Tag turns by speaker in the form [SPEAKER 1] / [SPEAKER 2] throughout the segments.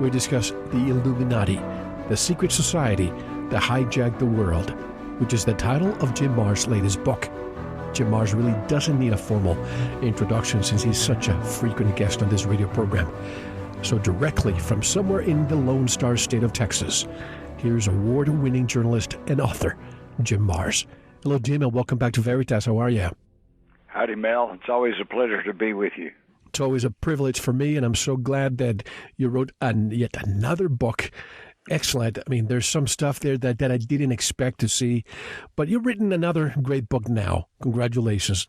[SPEAKER 1] we discuss the Illuminati, the secret society that hijacked the world, which is the title of Jim Marrs' latest book. Jim Marrs really doesn't need a formal introduction since he's such a frequent guest on this radio program. So directly from somewhere in the Lone Star State of Texas, here's award-winning journalist and author, Jim Marrs. Hello, Jim, and welcome back to Veritas. How are you?
[SPEAKER 2] Howdy, Mel. It's always a pleasure to be with you.
[SPEAKER 1] It's always a privilege for me, and I'm so glad that you wrote yet another book. Excellent. I mean, there's some stuff there that I didn't expect to see, but you've written another great book now. Congratulations.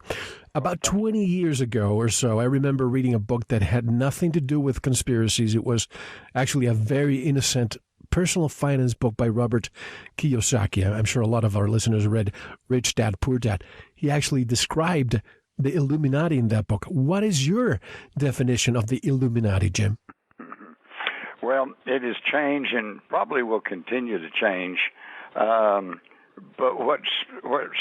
[SPEAKER 1] About 20 years ago or so, I remember reading a book that had nothing to do with conspiracies. It was actually a very innocent personal finance book by Robert Kiyosaki. I'm sure a lot of our listeners read Rich Dad, Poor Dad. He actually described the Illuminati in that book. What is your definition of the Illuminati, Jim?
[SPEAKER 2] Well, it has changed and probably will continue to change. But what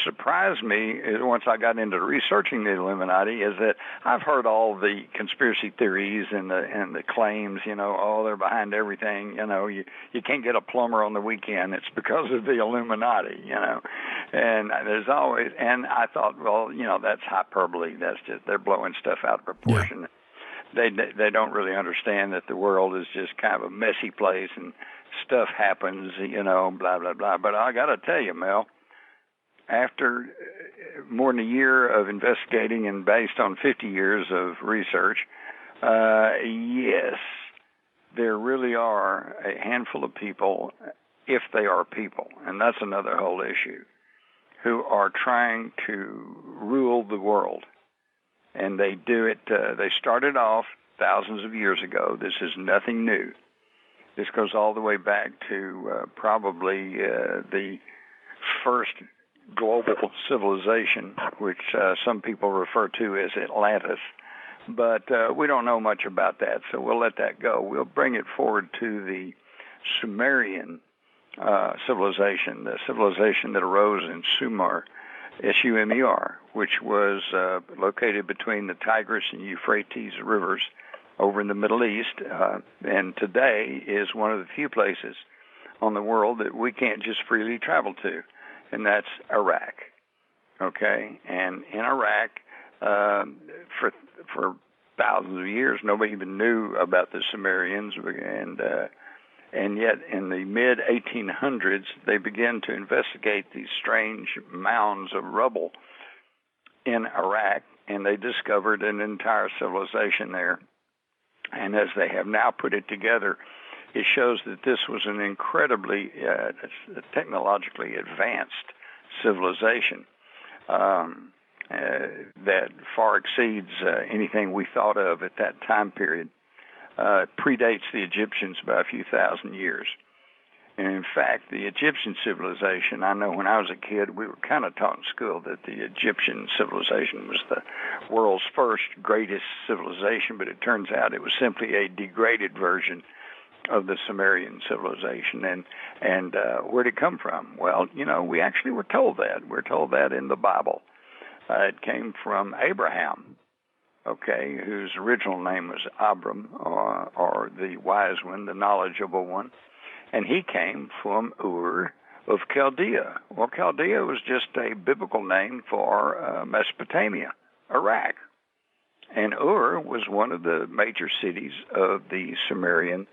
[SPEAKER 2] surprised me is once I got into researching the Illuminati is that I've heard all the conspiracy theories and the claims, they're behind everything. You can't get a plumber on the weekend. It's because of the Illuminati, And there's always, and I thought, well, that's hyperbole. That's just, they're blowing stuff out of proportion. Yeah. They don't really understand that the world is just kind of a messy place and stuff happens, blah, blah, blah. But I got to tell you, Mel, after more than a year of investigating and based on 50 years of research, yes, there really are a handful of people, if they are people, and that's another whole issue, who are trying to rule the world. And they do it, they started off thousands of years ago. This is nothing new. This goes all the way back to probably the first global civilization, which some people refer to as Atlantis. But we don't know much about that, so we'll let that go. We'll bring it forward to the Sumerian civilization, the civilization that arose in Sumer, Sumer, which was located between the Tigris and Euphrates rivers over in the Middle East, and today is one of the few places on the world that we can't just freely travel to, and that's Iraq. Okay, and in Iraq, for thousands of years, nobody even knew about the Sumerians, and yet in the mid-1800s, they began to investigate these strange mounds of rubble in Iraq, and they discovered an entire civilization there. And as they have now put it together, it shows that this was an incredibly technologically advanced civilization that far exceeds anything we thought of at that time period. Predates the Egyptians by a few thousand years. And in fact, the Egyptian civilization, I know when I was a kid, we were kind of taught in school that the Egyptian civilization was the world's first greatest civilization, but it turns out it was simply a degraded version of the Sumerian civilization. And where'd it come from? Well, we actually were told that. We're told that in the Bible. It came from Abraham. Okay, whose original name was Abram, or the wise one, the knowledgeable one, and he came from Ur of Chaldea. Well, Chaldea was just a biblical name for Mesopotamia, Iraq, and Ur was one of the major cities of the Sumerian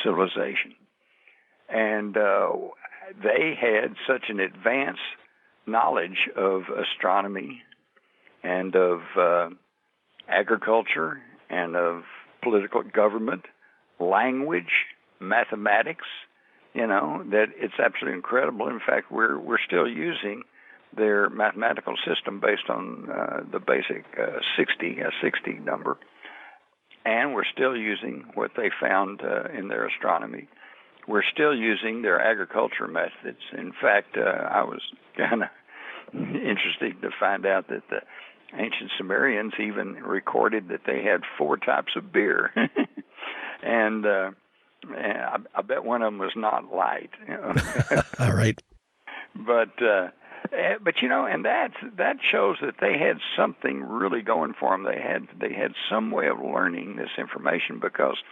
[SPEAKER 2] civilization, and they had such an advanced knowledge of astronomy and of agriculture and of political government, language, mathematics, that it's absolutely incredible. In fact, we're still using their mathematical system based on the basic 60 number, and we're still using what they found in their astronomy. We're still using their agriculture methods. In fact, I was kind of interested to find out that the ancient Sumerians even recorded that they had 4 types of beer, and I bet one of them was not light.
[SPEAKER 1] All right.
[SPEAKER 2] But and that shows that they had something really going for them. They had some way of learning this information, because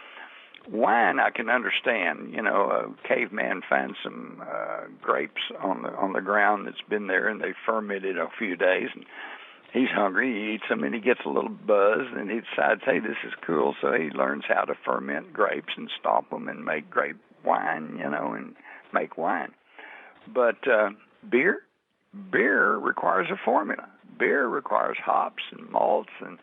[SPEAKER 2] Wine, I can understand. You know, a caveman finds some grapes on the ground that's been there, and they fermented a few days, and he's hungry. He eats them, and he gets a little buzz, and he decides, hey, this is cool. So he learns how to ferment grapes and stomp them and make grape wine, you know, and make wine. But beer requires a formula. Beer requires hops and malts and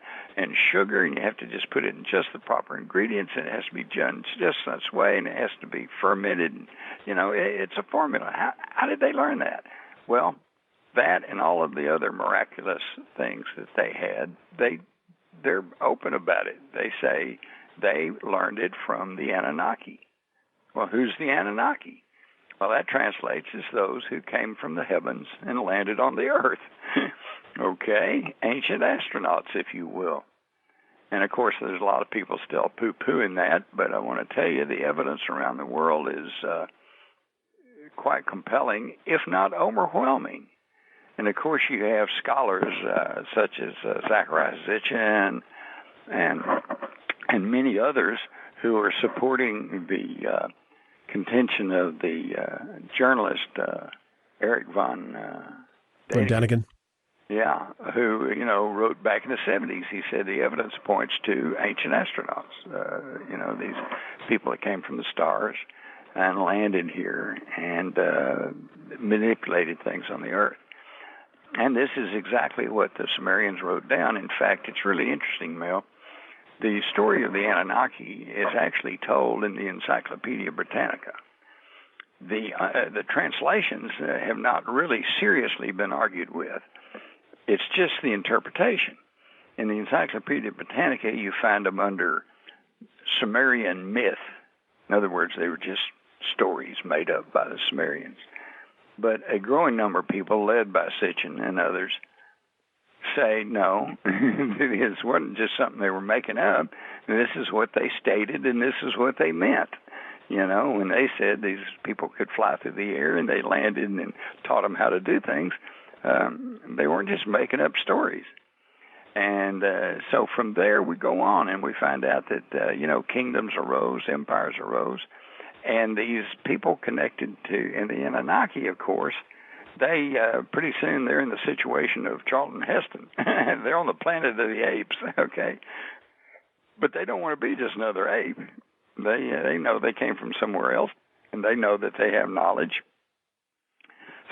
[SPEAKER 2] sugar, and you have to just put it in just the proper ingredients, and it has to be done just this way, and it has to be fermented. You know, it's a formula. How did they learn that? Well, that and all of the other miraculous things that they had, they're open about it. They say they learned it from the Anunnaki. Well, who's the Anunnaki? Well, that translates as those who came from the heavens and landed on the earth. Okay, ancient astronauts, if you will. And of course, there's a lot of people still poo-pooing that, but I want to tell you the evidence around the world is quite compelling, if not overwhelming. And of course, you have scholars such as Zecharia Sitchin and many others who are supporting the contention of the journalist Eric von
[SPEAKER 1] Daniken.
[SPEAKER 2] Yeah, who, you know, wrote back in the 70s. He said the evidence points to ancient astronauts, you know, these people that came from the stars and landed here and manipulated things on the earth. And this is exactly what the Sumerians wrote down. In fact, it's really interesting, Mel. The story of the Anunnaki is actually told in the Encyclopedia Britannica. The translations have not really seriously been argued with. It's just the interpretation. In the Encyclopedia Britannica, you find them under Sumerian myth. In other words, they were just stories made up by the Sumerians. But a growing number of people, led by Sitchin and others, say no, this wasn't just something they were making up. This is what they stated, and this is what they meant. You know, when they said these people could fly through the air and they landed and taught them how to do things, they weren't just making up stories. And so from there we go on and we find out that, you know, kingdoms arose, empires arose, and these people connected to, and the Anunnaki, of course, they pretty soon they're in the situation of Charlton Heston. They're on the planet of the apes, okay? But they don't want to be just another ape. They know they came from somewhere else, and they know that they have knowledge.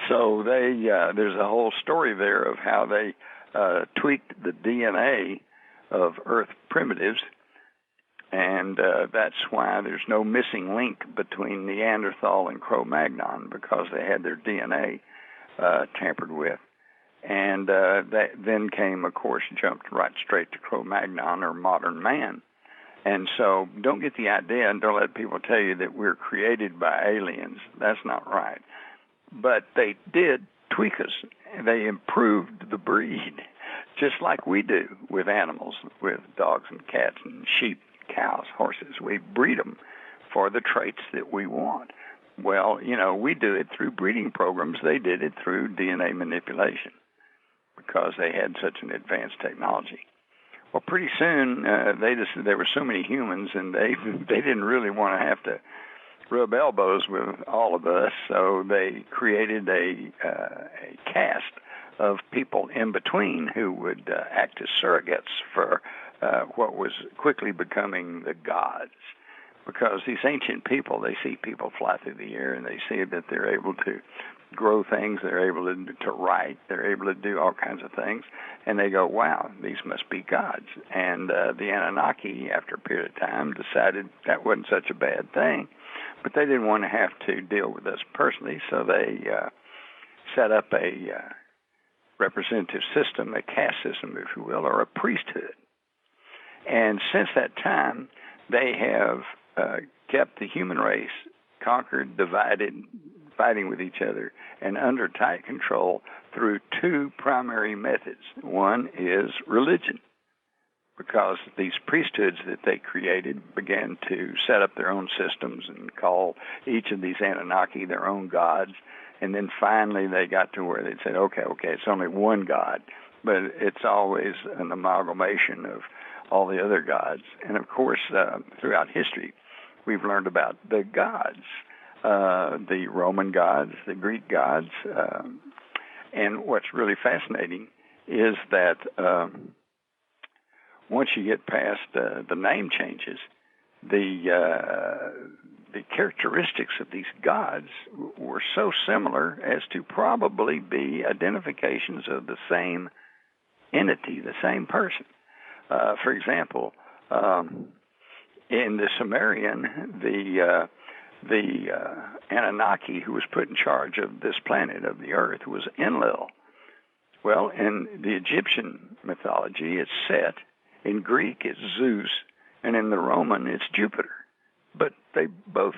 [SPEAKER 2] So there's a whole story there of how they tweaked the DNA of Earth primitives, and that's why there's no missing link between Neanderthal and Cro-Magnon, because they had their DNA tampered with. And that then came, of course, jumped right straight to Cro-Magnon, or modern man. And so don't get the idea, and don't let people tell you that we're created by aliens. That's not right. But they did tweak us. They improved the breed, just like we do with animals, with dogs and cats and sheep, cows, horses. We breed them for the traits that we want. Well, you know, we do it through breeding programs. They did it through DNA manipulation because they had such an advanced technology. Well, pretty soon there were so many humans, and they didn't really want to have to rub elbows with all of us, so they created a caste of people in between who would act as surrogates for what was quickly becoming the gods. Because these ancient people, they see people fly through the air, and they see that they're able to grow things, they're able to write, they're able to do all kinds of things, and they go, wow, these must be gods. And the Anunnaki, after a period of time, decided that wasn't such a bad thing, but they didn't want to have to deal with us personally, so they set up a representative system, a caste system, if you will, or a priesthood. And since that time, they have kept the human race conquered, divided, fighting with each other, and under tight control through two primary methods. One is religion, because these priesthoods that they created began to set up their own systems and call each of these Anunnaki their own gods. And then finally they got to where they said, okay, it's only one God, but it's always an amalgamation of all the other gods. And of course, throughout history, we've learned about the gods, the Roman gods, the Greek gods. And what's really fascinating is that once you get past the name changes, the characteristics of these gods were so similar as to probably be identifications of the same entity, the same person. For example, in the Sumerian, the Anunnaki who was put in charge of this planet, of the Earth, was Enlil. Well, in the Egyptian mythology, it's Set. In Greek, it's Zeus. And in the Roman, it's Jupiter. But they both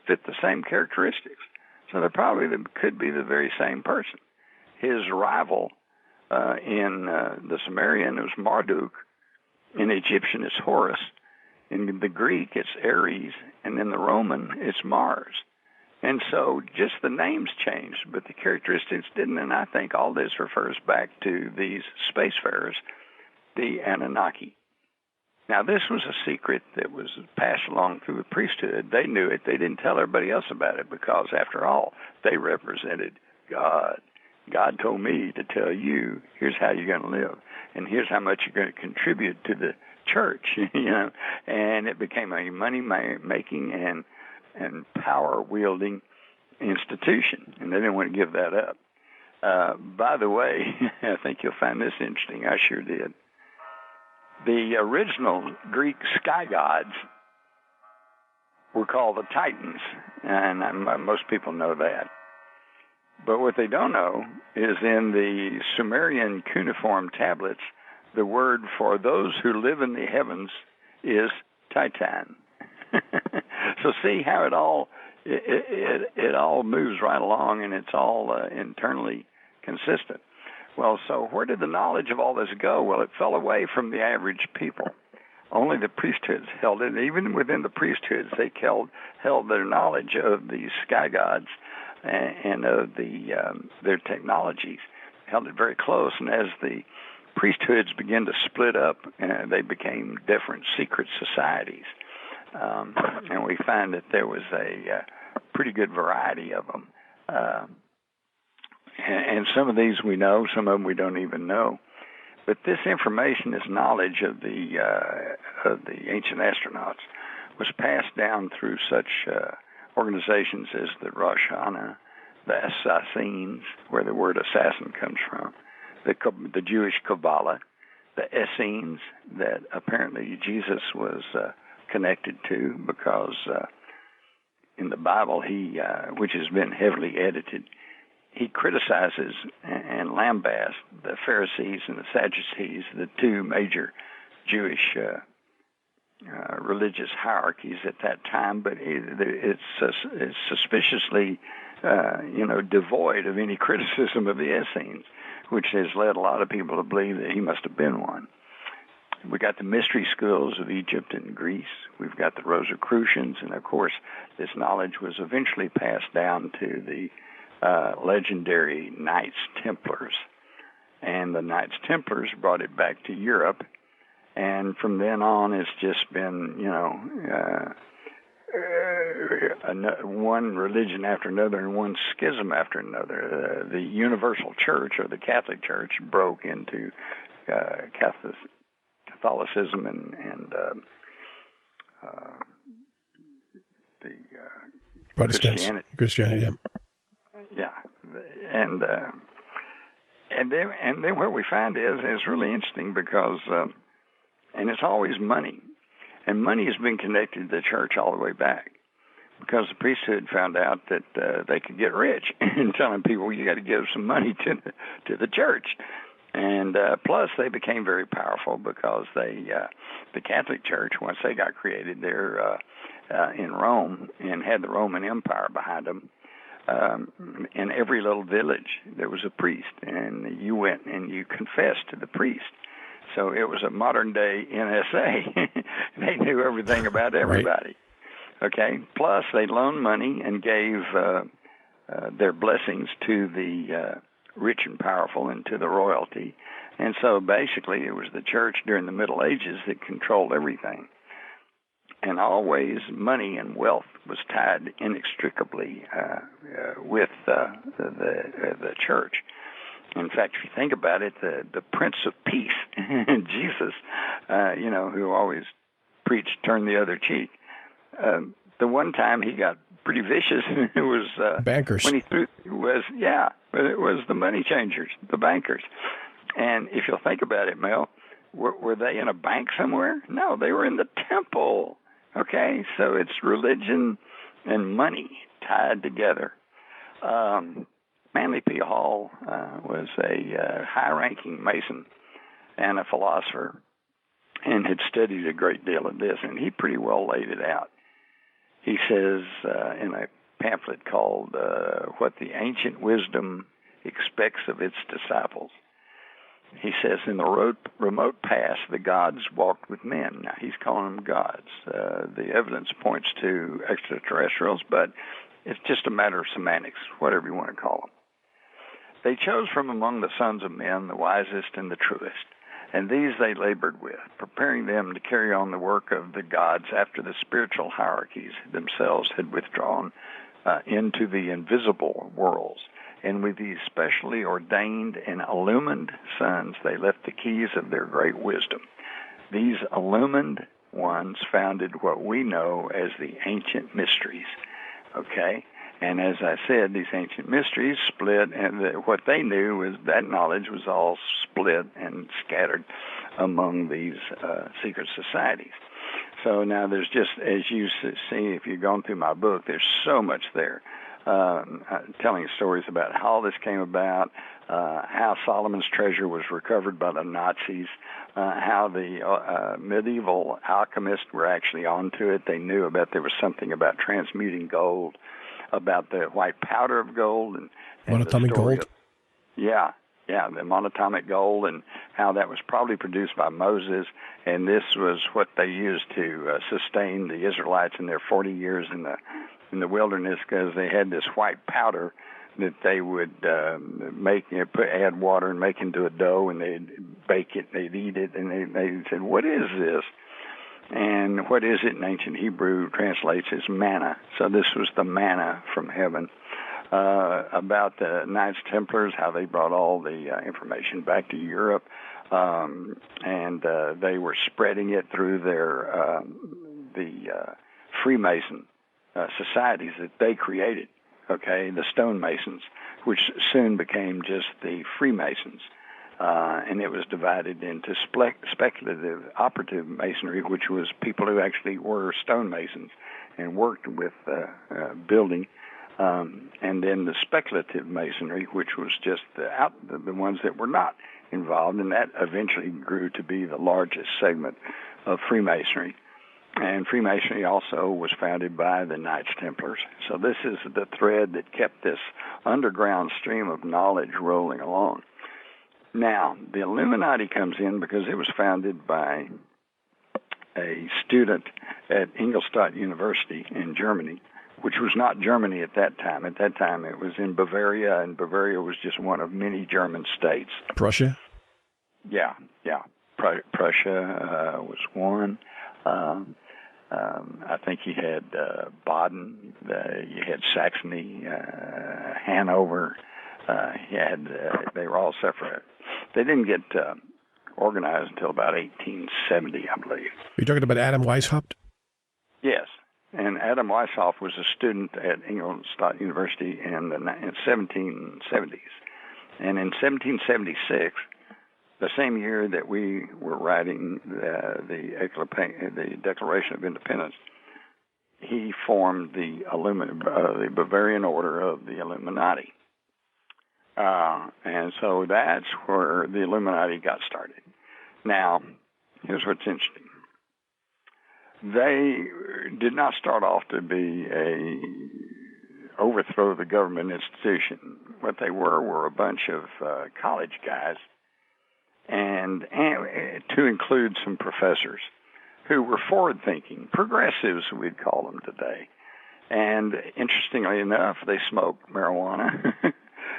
[SPEAKER 2] fit the same characteristics. So they probably could be the very same person. His rival in the Sumerian was Marduk. In Egyptian, it's Horus. In the Greek, it's Ares. And in the Roman, it's Mars. And so just the names changed, but the characteristics didn't. And I think all this refers back to these spacefarers, the Anunnaki. Now, this was a secret that was passed along through the priesthood. They knew it. They didn't tell everybody else about it because, after all, they represented God. God told me to tell you, here's how you're going to live, and here's how much you're going to contribute to the church, And it became a money-making and power-wielding institution, and they didn't want to give that up. By the way, I think you'll find this interesting. I sure did. The original Greek sky gods were called the Titans, and most people know that. But what they don't know is in the Sumerian cuneiform tablets, the word for those who live in the heavens is Titan. So see how it all moves right along, and it's all internally consistent. Well, so where did the knowledge of all this go? Well, it fell away from the average people. Only the priesthoods held it. Even within the priesthoods, they held their knowledge of these sky gods and of their technologies, held it very close. And as the priesthoods began to split up, they became different secret societies. And we find that there was a pretty good variety of them. And some of these we know, some of them we don't even know. But this information, this knowledge of the ancient astronauts, was passed down through such organizations as the Rosh Hashanah, the Assassins, where the word assassin comes from, the Jewish Kabbalah, the Essenes that apparently Jesus was connected to, because in the Bible, which has been heavily edited, he criticizes and lambasts the Pharisees and the Sadducees, the two major Jewish religious hierarchies at that time, but it's suspiciously, devoid of any criticism of the Essenes, which has led a lot of people to believe that he must have been one. We got the mystery schools of Egypt and Greece. We've got the Rosicrucians, and of course, this knowledge was eventually passed down to the legendary Knights Templars. And the Knights Templars brought it back to Europe. And from then on, it's just been, one religion after another and one schism after another. The Universal Church, or the Catholic Church, broke into Catholicism and the
[SPEAKER 1] Christianity.
[SPEAKER 2] Yeah, and then what we find is really interesting because, and it's always money, and money has been connected to the church all the way back, because the priesthood found out that they could get rich in telling people, you got to give some money to the church. And plus, they became very powerful because the Catholic Church, once they got created there in Rome and had the Roman Empire behind them, in every little village there was a priest, and you went and you confessed to the priest. So it was a modern-day NSA. They knew everything about everybody. Right. Okay. Plus, they loaned money and gave their blessings to the rich and powerful and to the royalty. And so basically it was the church during the Middle Ages that controlled everything. and always money and wealth was tied inextricably with the church. In fact, if you think about it, the Prince of Peace, Jesus, who always preached "turn the other cheek," the one time he got pretty vicious, it was
[SPEAKER 1] bankers.
[SPEAKER 2] When he threw but it was the money changers, the bankers. And if you'll think about it, Mel, were they in a bank somewhere? No, they were in the temple. Okay, so it's religion and money tied together. Manly P. Hall was a high-ranking Mason and a philosopher, and had studied a great deal of this, and he pretty well laid it out. He says in a pamphlet called What the Ancient Wisdom Expects of Its Disciples, he says, in the remote past, the gods walked with men. Now, he's calling them gods. The evidence points to extraterrestrials, but it's just a matter of semantics, whatever you want to call them. They chose from among the sons of men the wisest and the truest, and these they labored with, preparing them to carry on the work of the gods after the spiritual hierarchies themselves had withdrawn into the invisible worlds. And with these specially ordained and illumined sons, they left the keys of their great wisdom. These illumined ones founded what we know as the ancient mysteries. Okay? And as I said, these ancient mysteries split, and what they knew was that knowledge was all split and scattered among these secret societies. So now there's just, as you see, if you've gone through my book, there's so much there. Telling stories about how this came about, how Solomon's treasure was recovered by the Nazis, how the medieval alchemists were actually onto it. They knew there was something about transmuting gold, about the white powder of gold. And
[SPEAKER 1] monatomic gold?
[SPEAKER 2] The monatomic gold, and how that was probably produced by Moses, and this was what they used to sustain the Israelites in their 40 years in the wilderness, because they had this white powder that they would add water and make into a dough, and they'd bake it, they'd eat it, and they said, "What is this?" And what is it in ancient Hebrew translates as manna. So this was the manna from heaven. About the Knights Templars, how they brought all the information back to Europe, and they were spreading it through their the Freemason societies that they created, okay, the stonemasons, which soon became just the Freemasons. And it was divided into speculative operative masonry, which was people who actually were stonemasons and worked with building, and then the speculative masonry, which was just the ones that were not involved, and that eventually grew to be the largest segment of Freemasonry. And Freemasonry also was founded by the Knights Templars. So this is the thread that kept this underground stream of knowledge rolling along. Now, the Illuminati comes in because it was founded by a student at Ingolstadt University in Germany, which was not Germany at that time. At that time, it was in Bavaria, and Bavaria was just one of many German states.
[SPEAKER 1] Prussia?
[SPEAKER 2] Yeah. Prussia was one. I think you had Baden, you had Saxony, Hanover. They were all separate. They didn't get organized until about 1870, I believe.
[SPEAKER 1] Are you talking about Adam Weishaupt?
[SPEAKER 2] Yes. And Adam Weishaupt was a student at Ingolstadt University in the 1770s. And in 1776, the same year that we were writing the Declaration of Independence, he formed the Bavarian Order of the Illuminati. And so that's where the Illuminati got started. Now, here's what's interesting. They did not start off to be overthrow the government institution. What they were a bunch of college guys, and to include some professors who were forward-thinking, progressives, we'd call them today. And interestingly enough, they smoked marijuana.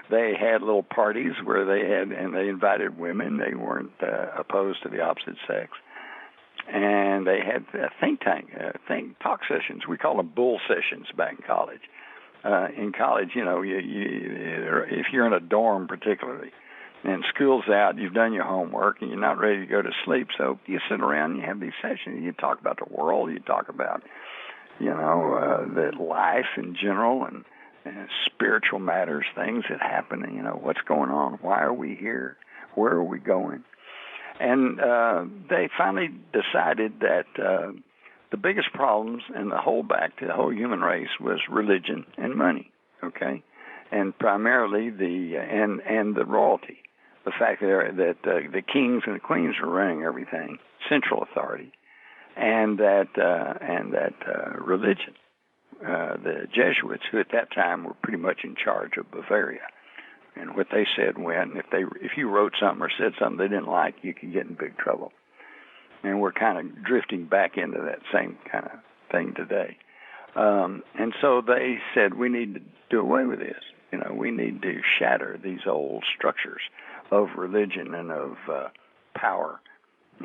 [SPEAKER 2] They had little parties where they invited women. They weren't opposed to the opposite sex. and they had a think talk sessions. We call them bull sessions back in college. In college, if you're in a dorm particularly, and school's out, you've done your homework, and you're not ready to go to sleep, so you sit around and you have these sessions. You talk about the world, you talk about, the life in general, and spiritual matters, things that happen, and, what's going on, why are we here, where are we going? And they finally decided that the biggest problems in the whole human race was religion and money, okay, and primarily the royalty, the fact that the kings and the queens were running everything, central authority, and that religion, the Jesuits, who at that time were pretty much in charge of Bavaria, and what they said went. If you wrote something or said something they didn't like, you could get in big trouble. And we're kind of drifting back into that same kind of thing today. And so they said, we need to do away with this. We need to shatter these old structures of religion and of power.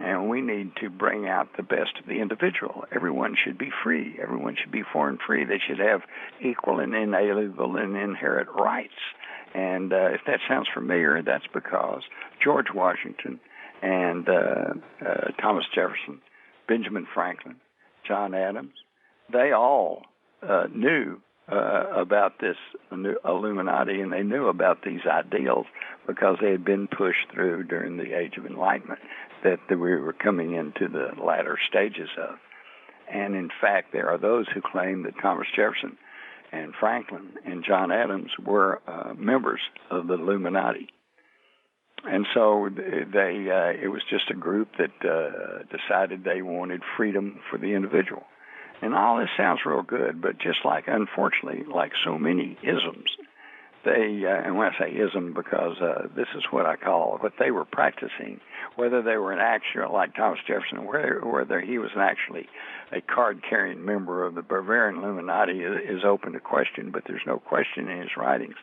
[SPEAKER 2] And we need to bring out the best of the individual. Everyone should be free. Everyone should be foreign free. They should have equal and inalienable and inherent rights. And if that sounds familiar, that's because George Washington and Thomas Jefferson, Benjamin Franklin, John Adams, they all knew about this Illuminati, and they knew about these ideals because they had been pushed through during the Age of Enlightenment that we were coming into the latter stages of. And in fact, there are those who claim that Thomas Jefferson and Franklin and John Adams were members of the Illuminati. And so it was just a group that decided they wanted freedom for the individual. And all this sounds real good, but just unfortunately, like so many isms, and when I say ism, because this is what I call what they were practicing, whether they were an actual, like Thomas Jefferson, whether he was actually a card-carrying member of the Bavarian Illuminati is open to question, but there's no question in his writings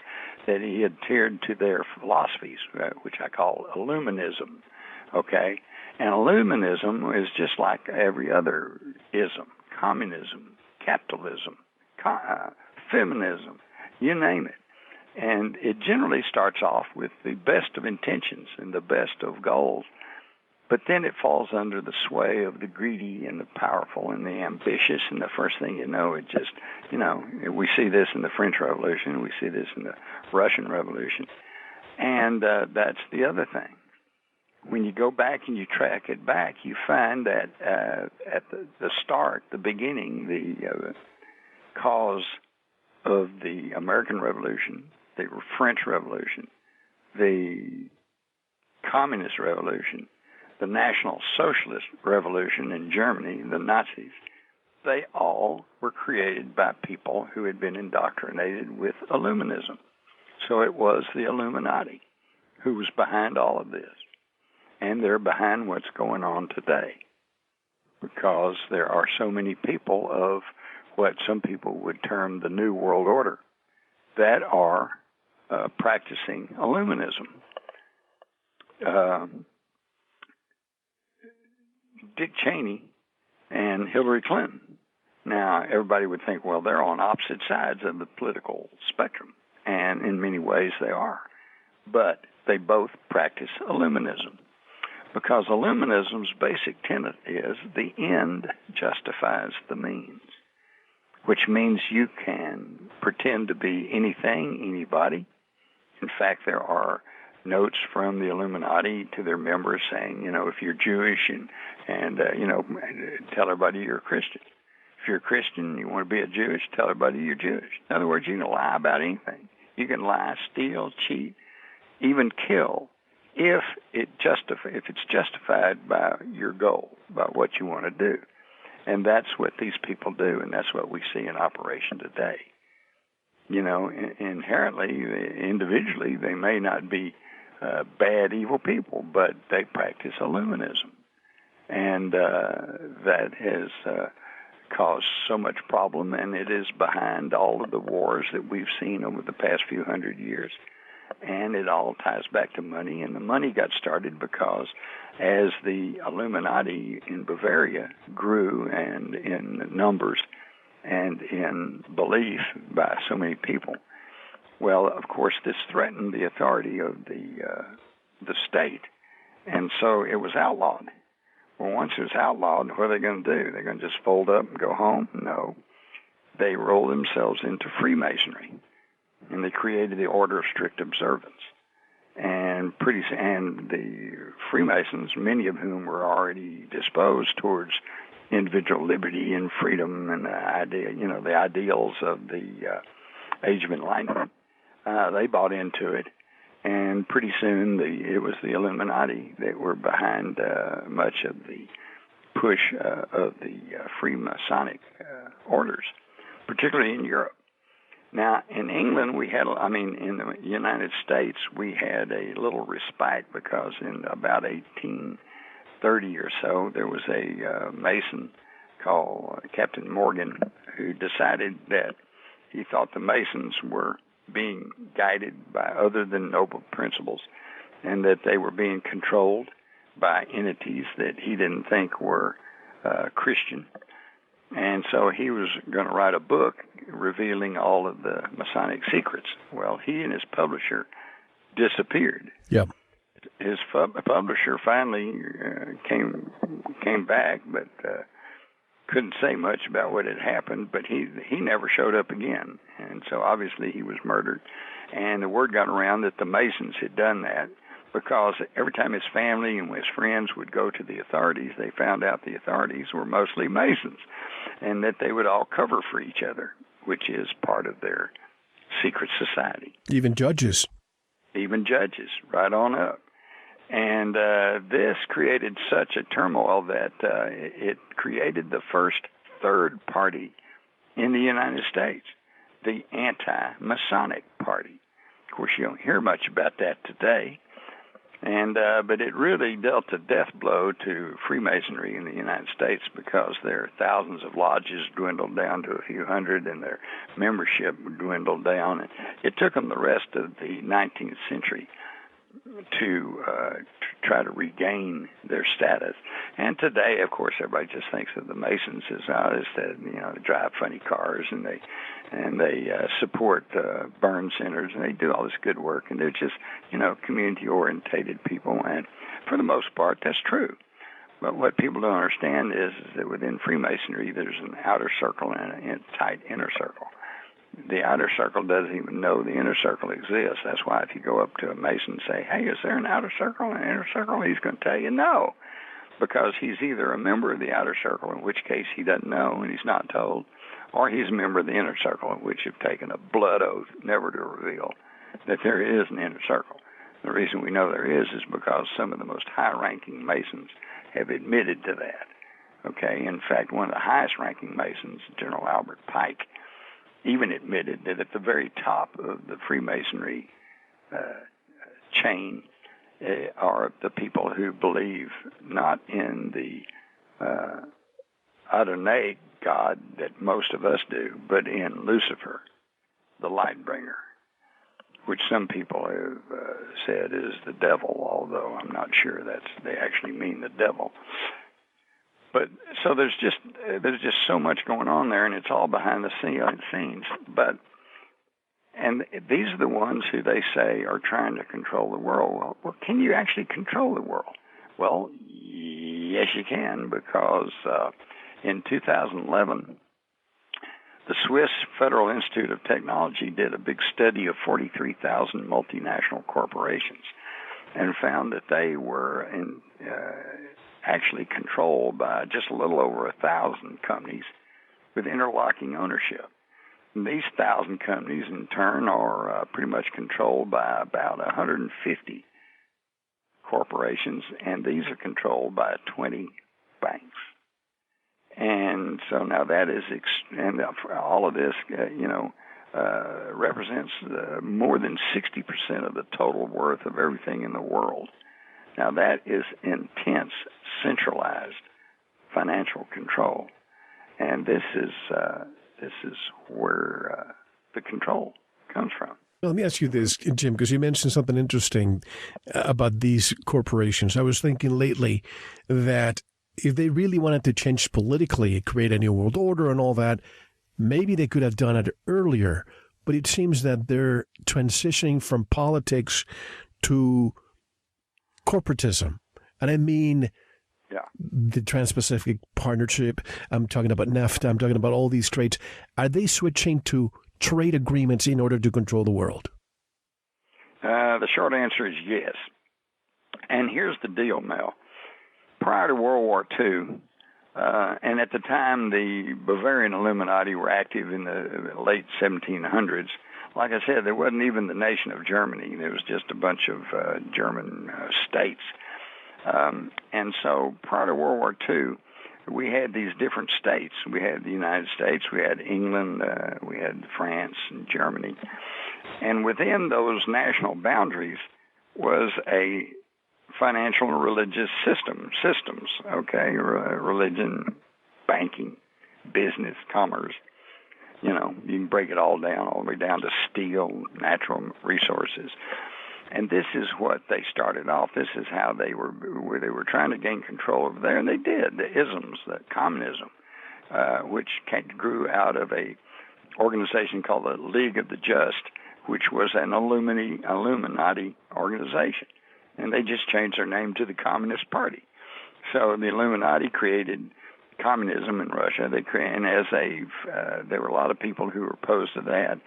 [SPEAKER 2] that he adhered to their philosophies, which I call Illuminism, okay? And Illuminism is just like every other ism, communism, capitalism, feminism, you name it. And it generally starts off with the best of intentions and the best of goals, but then it falls under the sway of the greedy and the powerful and the ambitious, and the first thing you know, it just, we see this in the French Revolution, we see this in the Russian Revolution, and that's the other thing. When you go back and you track it back, you find that at the start, the beginning, the cause of the American Revolution, the French Revolution, the Communist Revolution, the National Socialist Revolution in Germany, the Nazis, they all were created by people who had been indoctrinated with Illuminism. So it was the Illuminati who was behind all of this. And they're behind what's going on today because there are so many people of what some people would term the New World Order that are practicing Illuminism. Dick Cheney and Hillary Clinton. Now, everybody would think, well, they're on opposite sides of the political spectrum, and in many ways they are. But they both practice Illuminism because Illuminism's basic tenet is the end justifies the means, which means you can pretend to be anything, anybody. In fact, there are notes from the Illuminati to their members saying, if you're Jewish and tell everybody you're a Christian. If you're a Christian, you want to be a Jewish, tell everybody you're Jewish. In other words, you can lie about anything. You can lie, steal, cheat, even kill if it's justified by your goal, by what you want to do. And that's what these people do, and that's what we see in operation today. Inherently, individually, they may not be bad, evil people, but they practice Illuminism. And that has caused so much problem, and it is behind all of the wars that we've seen over the past few hundred years. And it all ties back to money, and the money got started because as the Illuminati in Bavaria grew and in numbers and in belief by so many people. Well, of course, this threatened the authority of the state, and so it was outlawed. Well, once it was outlawed, what are they going to do? They're going to just fold up and go home? No. They rolled themselves into Freemasonry, and they created the Order of Strict Observance. And the Freemasons, many of whom were already disposed towards individual liberty and freedom and the ideals of the Age of Enlightenment, they bought into it. And pretty soon, it was the Illuminati that were behind much of the push of the Freemasonic orders, particularly in Europe. Now, in England, in the United States, we had a little respite because in about 1830 or so, there was a Mason called Captain Morgan who decided that he thought the Masons were being guided by other than noble principles and that they were being controlled by entities that he didn't think were Christian. And so he was going to write a book revealing all of the Masonic secrets. Well, he and his publisher disappeared.
[SPEAKER 1] Yeah.
[SPEAKER 2] His publisher finally came back, but couldn't say much about what had happened. But he never showed up again, and so obviously he was murdered. And the word got around that the Masons had done that, because every time his family and his friends would go to the authorities, they found out the authorities were mostly Masons, and that they would all cover for each other, which is part of their secret society.
[SPEAKER 1] Even judges.
[SPEAKER 2] Even judges, right on up. And this created such a turmoil that it created the first third party in the United States, the anti-Masonic party. Of course, you don't hear much about that today. But it really dealt a death blow to Freemasonry in the United States, because their thousands of lodges dwindled down to a few hundred, and their membership dwindled down. And it took them the rest of the 19th century to try to regain their status. And today, of course, everybody just thinks of the Masons as that they drive funny cars and they support burn centers, and they do all this good work, and they're just community-orientated people. And for the most part, that's true. But what people don't understand is that within Freemasonry, there's an outer circle and a tight inner circle. The outer circle doesn't even know the inner circle exists. That's why if you go up to a Mason and say, hey, is there an outer circle and an inner circle? He's going to tell you no, because he's either a member of the outer circle, in which case he doesn't know and he's not told, or he's a member of the inner circle, in which have taken a blood oath never to reveal that there is an inner circle. The reason we know there is because some of the most high-ranking Masons have admitted to that. Okay, in fact, one of the highest-ranking Masons, General Albert Pike, even admitted that at the very top of the Freemasonry chain are the people who believe not in the Adonai God that most of us do, but in Lucifer, the light bringer, which some people have said is the devil, although I'm not sure they actually mean the devil. But so there's just so much going on there, and it's all behind the scenes. And these are the ones who they say are trying to control the world. Well, can you actually control the world? Well, yes, you can, because in 2011, the Swiss Federal Institute of Technology did a big study of 43,000 multinational corporations and found that they were actually controlled by just a little over 1,000 companies with interlocking ownership. And these 1,000 companies, in turn, are pretty much controlled by about 150 corporations, and these are controlled by 20 banks. And so now that is, and all of this, represents more than 60% of the total worth of everything in the world. Now that is intense, centralized financial control, and this is where the control comes from.
[SPEAKER 1] Well, let me ask you this, Jim, because you mentioned something interesting about these corporations. I was thinking lately that if they really wanted to change politically, create a new world order and all that, maybe they could have done it earlier. But it seems that they're transitioning from politics to corporatism. And I mean the Trans-Pacific Partnership. I'm talking about NAFTA. I'm talking about all these trades. Are they switching to trade agreements in order to control the world?
[SPEAKER 2] The short answer is yes. And here's the deal, Mel. Prior to World War II, and at the time the Bavarian Illuminati were active in the late 1700s, like I said, there wasn't even the nation of Germany. There was just a bunch of German states. And so prior to World War II, we had these different states. We had the United States, we had England, we had France and Germany. And within those national boundaries was a financial and religious systems, okay, religion, banking, business, commerce. You know, you can break it all the way down to steel, natural resources. And this is what they started off. This is how they were trying to gain control over there, and they did. The isms, the communism, which grew out of a organization called the League of the Just, which was an Illuminati organization. And they just changed their name to the Communist Party. So the Illuminati created communism in Russia. There were a lot of people who were opposed to that.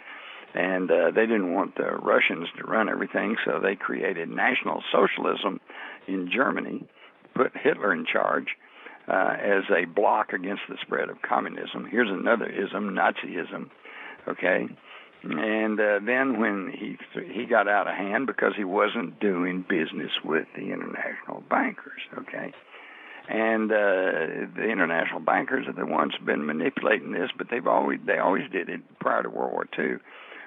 [SPEAKER 2] And they didn't want the Russians to run everything, so they created National Socialism in Germany, put Hitler in charge as a block against the spread of communism. Here's another ism, Nazism, okay? And then when he got out of hand because he wasn't doing business with the international bankers, okay? And the international bankers are the ones who've been manipulating this, but they always did it prior to World War II.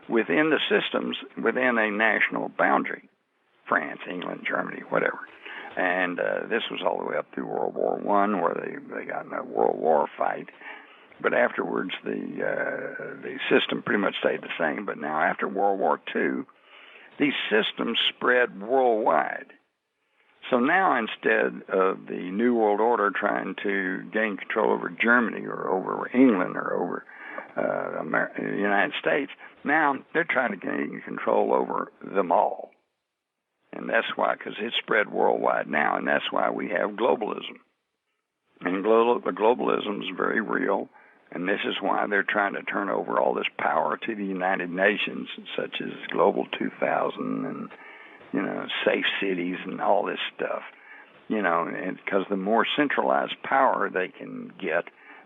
[SPEAKER 2] Within the systems, within a national boundary, France, England, Germany, whatever. And this was all the way up through World War I, where they got in a World War fight. But afterwards, the system pretty much stayed the same. But now, after World War II, these systems spread worldwide. So now, instead of the New World Order trying to gain control over Germany or over England or over the United States, now they're trying to gain control over them all. And that's why, because it's spread worldwide now, and that's why we have globalism. And globalism is very real, and this is why they're trying to turn over all this power to the United Nations, such as Global 2000 and, safe cities and all this stuff. And because the more centralized power they can get,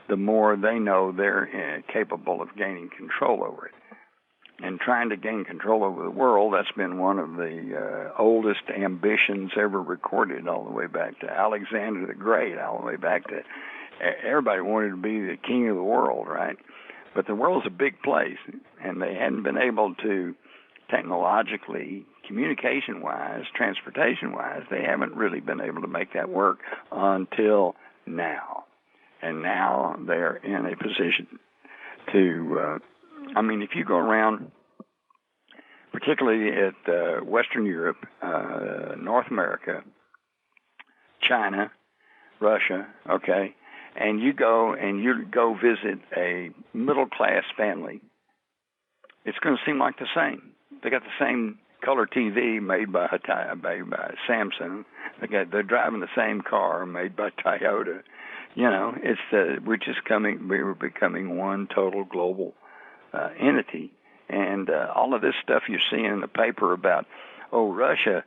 [SPEAKER 2] the more they know they're capable of gaining control over it. And trying to gain control over the world, that's been one of the oldest ambitions ever recorded, all the way back to Alexander the Great, all the way back to everybody wanted to be the king of the world, right? But the world's a big place, and they hadn't been able to, technologically, communication-wise, transportation-wise, they haven't really been able to make that work until now. And now they're in a position to, if you go around, particularly at Western Europe, North America, China, Russia, okay, and you go visit a middle-class family, it's going to seem like the same. They got the same color TV made by Samsung. They're driving the same car made by Toyota. We're becoming one total global entity. And all of this stuff you're seeing in the paper about, Russia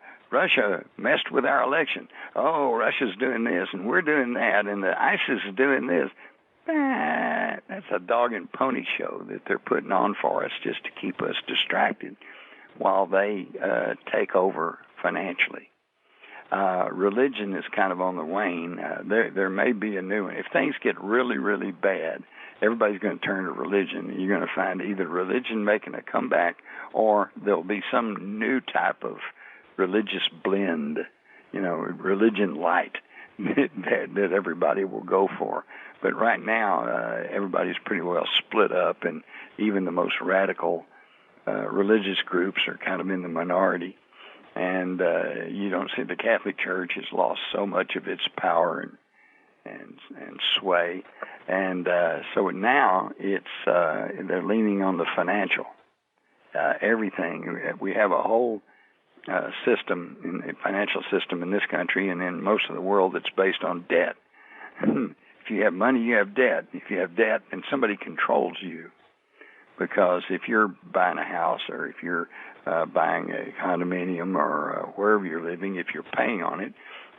[SPEAKER 2] messed with our election. Russia's doing this, and we're doing that, and the ISIS is doing this. That's a dog and pony show that they're putting on for us just to keep us distracted while they take over financially. Religion is kind of on the wane. There may be a new one. If things get really, really bad, everybody's going to turn to religion. You're going to find either religion making a comeback or there'll be some new type of religious blend, religion light that everybody will go for. But right now, everybody's pretty well split up, and even the most radical religious groups are kind of in the minority. And you don't see the Catholic Church has lost so much of its power and sway, and so now it's they're leaning on the financial everything. We have a whole system, a financial system in this country, and in most of the world, that's based on debt. If you have money, you have debt. If you have debt, then somebody controls you. Because if you're buying a house, or if you're buying a condominium, or wherever you're living, if you're paying on it,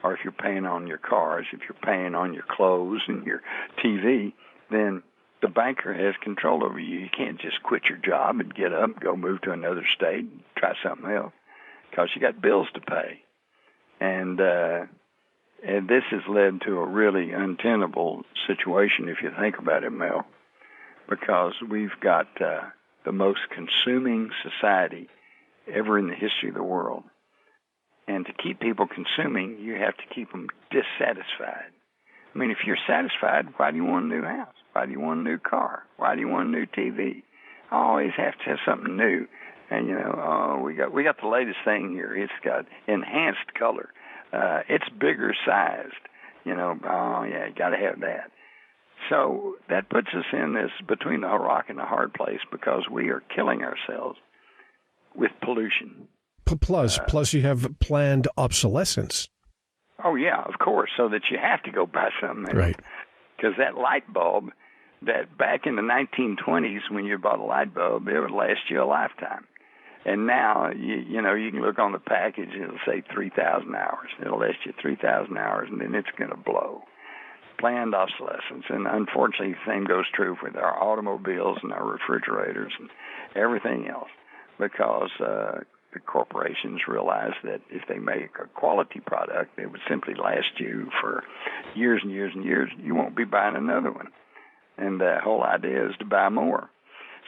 [SPEAKER 2] or if you're paying on your cars, if you're paying on your clothes and your TV, then the banker has control over you. You can't just quit your job and get up, go move to another state, and try something else, because you got bills to pay. And this has led to a really untenable situation, if you think about it, Mel, because we've got the most consuming society ever in the history of the world. And to keep people consuming, you have to keep them dissatisfied. I mean, if you're satisfied, why do you want a new house? Why do you want a new car? Why do you want a new TV? I always have to have something new. And, we got the latest thing here. It's got enhanced color. It's bigger sized. You got to have that. So that puts us in this between a rock and a hard place, because we are killing ourselves with pollution.
[SPEAKER 1] Plus you have planned obsolescence.
[SPEAKER 2] Oh, yeah, of course, so that you have to go buy something.
[SPEAKER 1] Right.
[SPEAKER 2] Because that light bulb, that back in the 1920s when you bought a light bulb, it would last you a lifetime. And now, you can look on the package, and it'll say 3,000 hours. It'll last you 3,000 hours, and then it's going to blow. Planned obsolescence. And unfortunately, the same goes true with our automobiles and our refrigerators and everything else, because the corporations realize that if they make a quality product, it would simply last you for years and years and years. You won't be buying another one. And the whole idea is to buy more.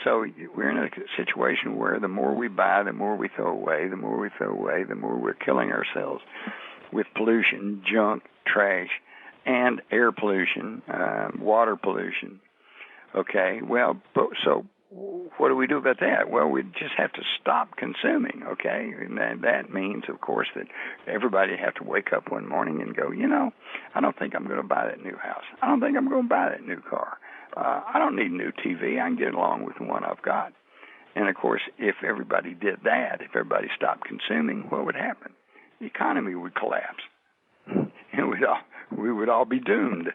[SPEAKER 2] So we're in a situation where the more we buy, the more we throw away, the more we throw away, the more we're killing ourselves with pollution, junk, trash, and air pollution, water pollution. Okay, well, so what do we do about that? Well, we just have to stop consuming, okay? And that means, of course, that everybody have to wake up one morning and go, I don't think I'm going to buy that new house. I don't think I'm going to buy that new car. I don't need a new TV. I can get along with the one I've got. And, of course, if everybody did that, if everybody stopped consuming, what would happen? The economy would collapse. And we would all be doomed.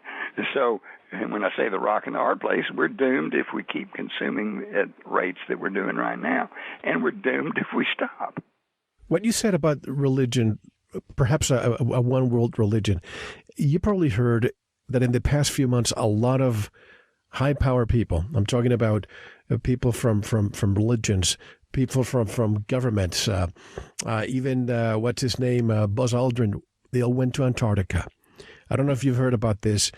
[SPEAKER 2] So when I say the rock and the hard place, we're doomed if we keep consuming at rates that we're doing right now. And we're doomed if we stop.
[SPEAKER 1] What you said about religion, perhaps a one world religion, you probably heard that in the past few months, a lot of high power people, I'm talking about people from religions, people from governments, even what's his name, Buzz Aldrin, they all went to Antarctica. I don't know if you've heard about this,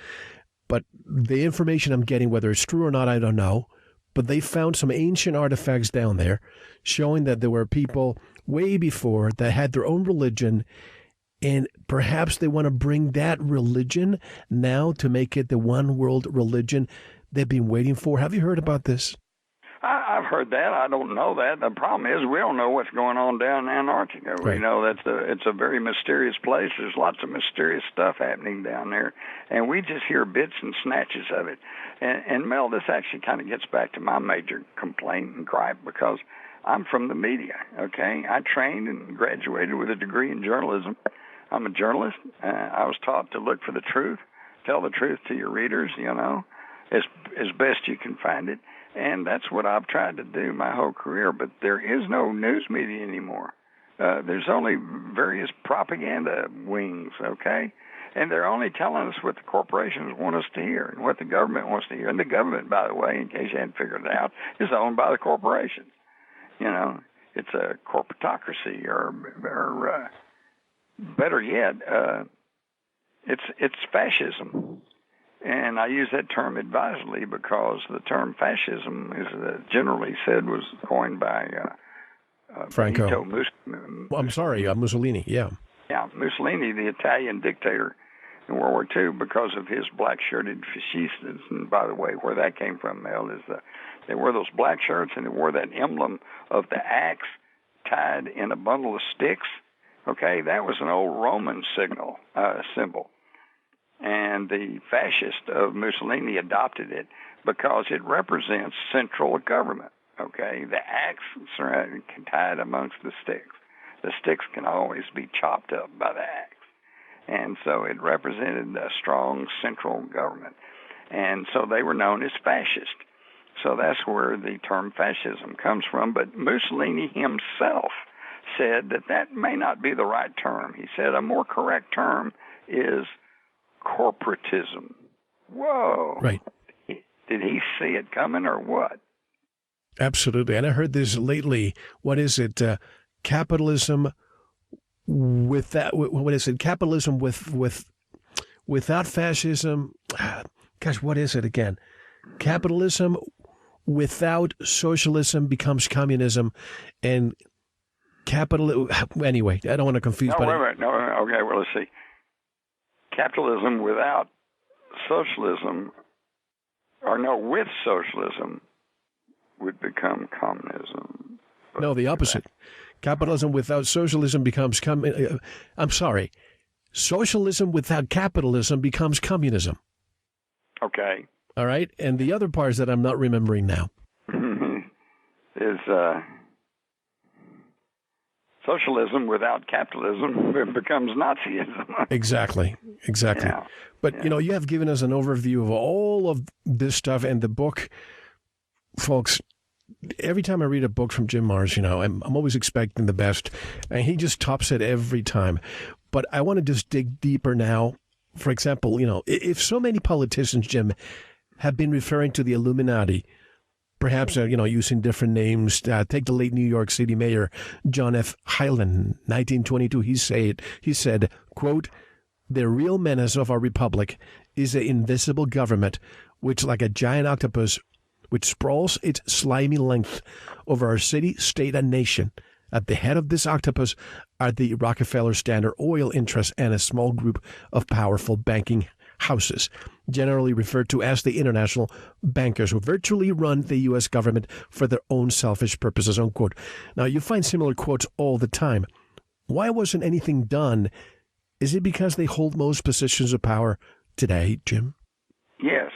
[SPEAKER 1] but the information I'm getting, whether it's true or not, I don't know, but they found some ancient artifacts down there showing that there were people way before that had their own religion, and perhaps they want to bring that religion now to make it the one world religion they've been waiting for. Have you heard about this?
[SPEAKER 2] I've heard that. I don't know that. The problem is we don't know what's going on down in Antarctica.
[SPEAKER 1] Right.
[SPEAKER 2] We know it's a very mysterious place. There's lots of mysterious stuff happening down there, and we just hear bits and snatches of it. And Mel, this actually kind of gets back to my major complaint and gripe, because I'm from the media, okay? I trained and graduated with a degree in journalism. I'm a journalist. I was taught to look for the truth, tell the truth to your readers, as best you can find it. And that's what I've tried to do my whole career. But there is no news media anymore. There's only various propaganda wings, okay? And they're only telling us what the corporations want us to hear and what the government wants to hear. And the government, by the way, in case you hadn't figured it out, is owned by the corporations. It's a corporatocracy, or better yet, it's fascism. And I use that term advisedly, because the term fascism is generally said was coined by
[SPEAKER 1] Franco. I'm sorry, Mussolini, yeah.
[SPEAKER 2] Yeah, Mussolini, the Italian dictator, in World War II because of his black-shirted fascistas. And by the way, where that came from, Mel, is they wore those black shirts and they wore that emblem of the axe tied in a bundle of sticks. Okay, that was an old Roman symbol. And the fascists of Mussolini adopted it because it represents central government. Okay, the axe tied amongst the sticks. The sticks can always be chopped up by the axe. And so it represented a strong central government. And so they were known as fascist. So that's where the term fascism comes from. But Mussolini himself said that may not be the right term. He said a more correct term is corporatism. Whoa.
[SPEAKER 1] Right.
[SPEAKER 2] Did he see it coming or what?
[SPEAKER 1] Absolutely. And I heard this lately. What is it? Capitalism with that. What is it? Capitalism without fascism. Gosh, what is it again? Capitalism without socialism becomes communism, and Anyway, I don't want to confuse.
[SPEAKER 2] No, wait a minute. No, okay. Well, let's see. Capitalism without socialism, with socialism, would become communism.
[SPEAKER 1] No, the opposite. Capitalism without socialism becomes I'm sorry. Socialism without capitalism becomes communism.
[SPEAKER 2] Okay.
[SPEAKER 1] All right? And the other parts that I'm not remembering now.
[SPEAKER 2] is socialism without capitalism becomes Nazism.
[SPEAKER 1] Exactly. Yeah. But, you have given us an overview of all of this stuff, and the book, folks, every time I read a book from Jim Marrs, I'm always expecting the best, and he just tops it every time. But I want to just dig deeper now. For example, if so many politicians, Jim, have been referring to the Illuminati, perhaps, using different names. Take the late New York City Mayor, John F. Hyland, 1922. He said, quote, "The real menace of our republic is the invisible government, which, like a giant octopus, which sprawls its slimy length over our city, state, and nation. At the head of this octopus are the Rockefeller Standard Oil interests and a small group of powerful banking houses, generally referred to as the international bankers, who virtually run the U.S. government for their own selfish purposes," unquote. Now, you find similar quotes all the time. Why wasn't anything done? Is it because they hold most positions of power today, Jim?
[SPEAKER 2] Yes.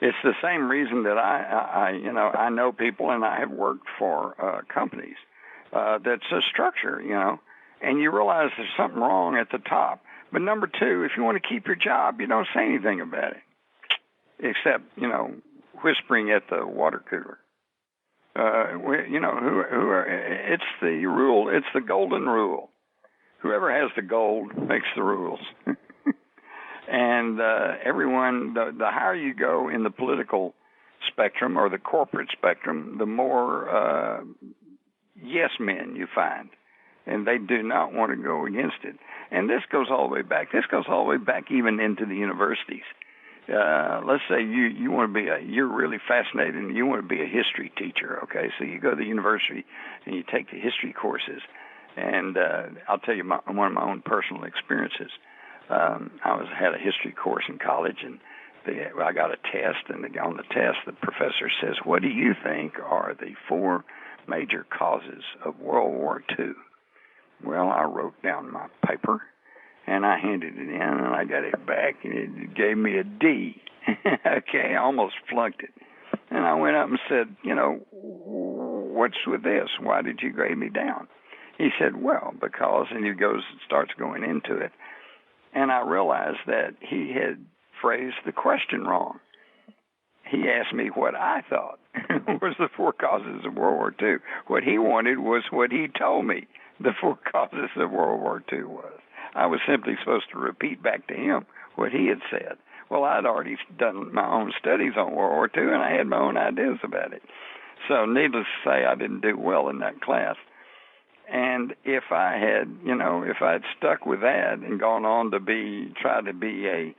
[SPEAKER 2] It's the same reason that I know people, and I have worked for companies that's a structure, and you realize there's something wrong at the top. But number two, if you want to keep your job, you don't say anything about it, except, whispering at the water cooler. It's the rule. It's the golden rule. Whoever has the gold makes the rules. And everyone, the higher you go in the political spectrum or the corporate spectrum, the more yes men you find. And they do not want to go against it. And this goes all the way back. This goes all the way back even into the universities. Let's say you want to be you're really fascinated and you want to be a history teacher, okay? So you go to the university and you take the history courses. And I'll tell you one of my own personal experiences. I had a history course in college, and I got a test, and on the test, the professor says, "What do you think are the 4 major causes of World War II?" Well, I wrote down my paper, and I handed it in, and I got it back, and it gave me a D. Okay, I almost flunked it. And I went up and said, "What's with this? Why did you grade me down?" He said, "Well, because," and he starts going into it. And I realized that he had phrased the question wrong. He asked me what I thought was the 4 causes of World War II. What he wanted was what he told me the 4 causes of World War II was. I was simply supposed to repeat back to him what he had said. Well, I'd already done my own studies on World War II, and I had my own ideas about it. So needless to say, I didn't do well in that class. And if I had, if I'd stuck with that and gone on to try to be a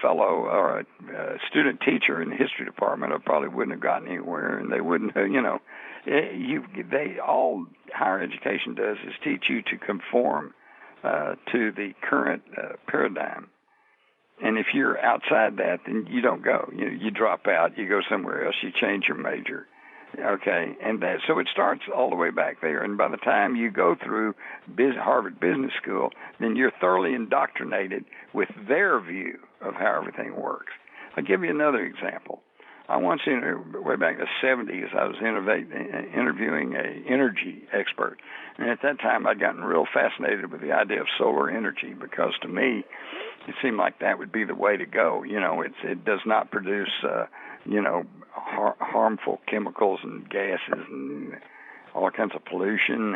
[SPEAKER 2] fellow or a student teacher in the history department, I probably wouldn't have gotten anywhere, and they wouldn't have, all higher education does is teach you to conform to the current paradigm. And if you're outside that, then you don't go. You drop out. You go somewhere else. You change your major. Okay, and so it starts all the way back there. And by the time you go through Harvard Business School, then you're thoroughly indoctrinated with their view of how everything works. I'll give you another example. I once, way back in the 70s, I was interviewing an energy expert. And at that time, I'd gotten real fascinated with the idea of solar energy because to me, it seemed like that would be the way to go. It does not produce, harmful chemicals and gases and all kinds of pollution.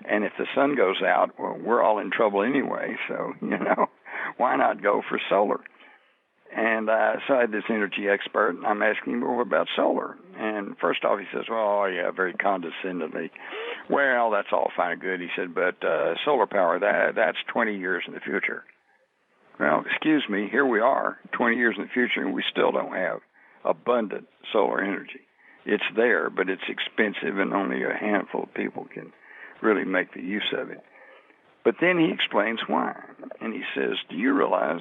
[SPEAKER 2] And if the sun goes out, well, we're all in trouble anyway. So, why not go for solar? And so I had this energy expert, and I'm asking him about solar. And first off, he says, well, yeah, very condescendingly, well, that's all fine and good. He said, but solar power, that's 20 years in the future. Well, excuse me, here we are, 20 years in the future, and we still don't have abundant solar energy. It's there, but it's expensive, and only a handful of people can really make the use of it. But then he explains why. And he says, do you realize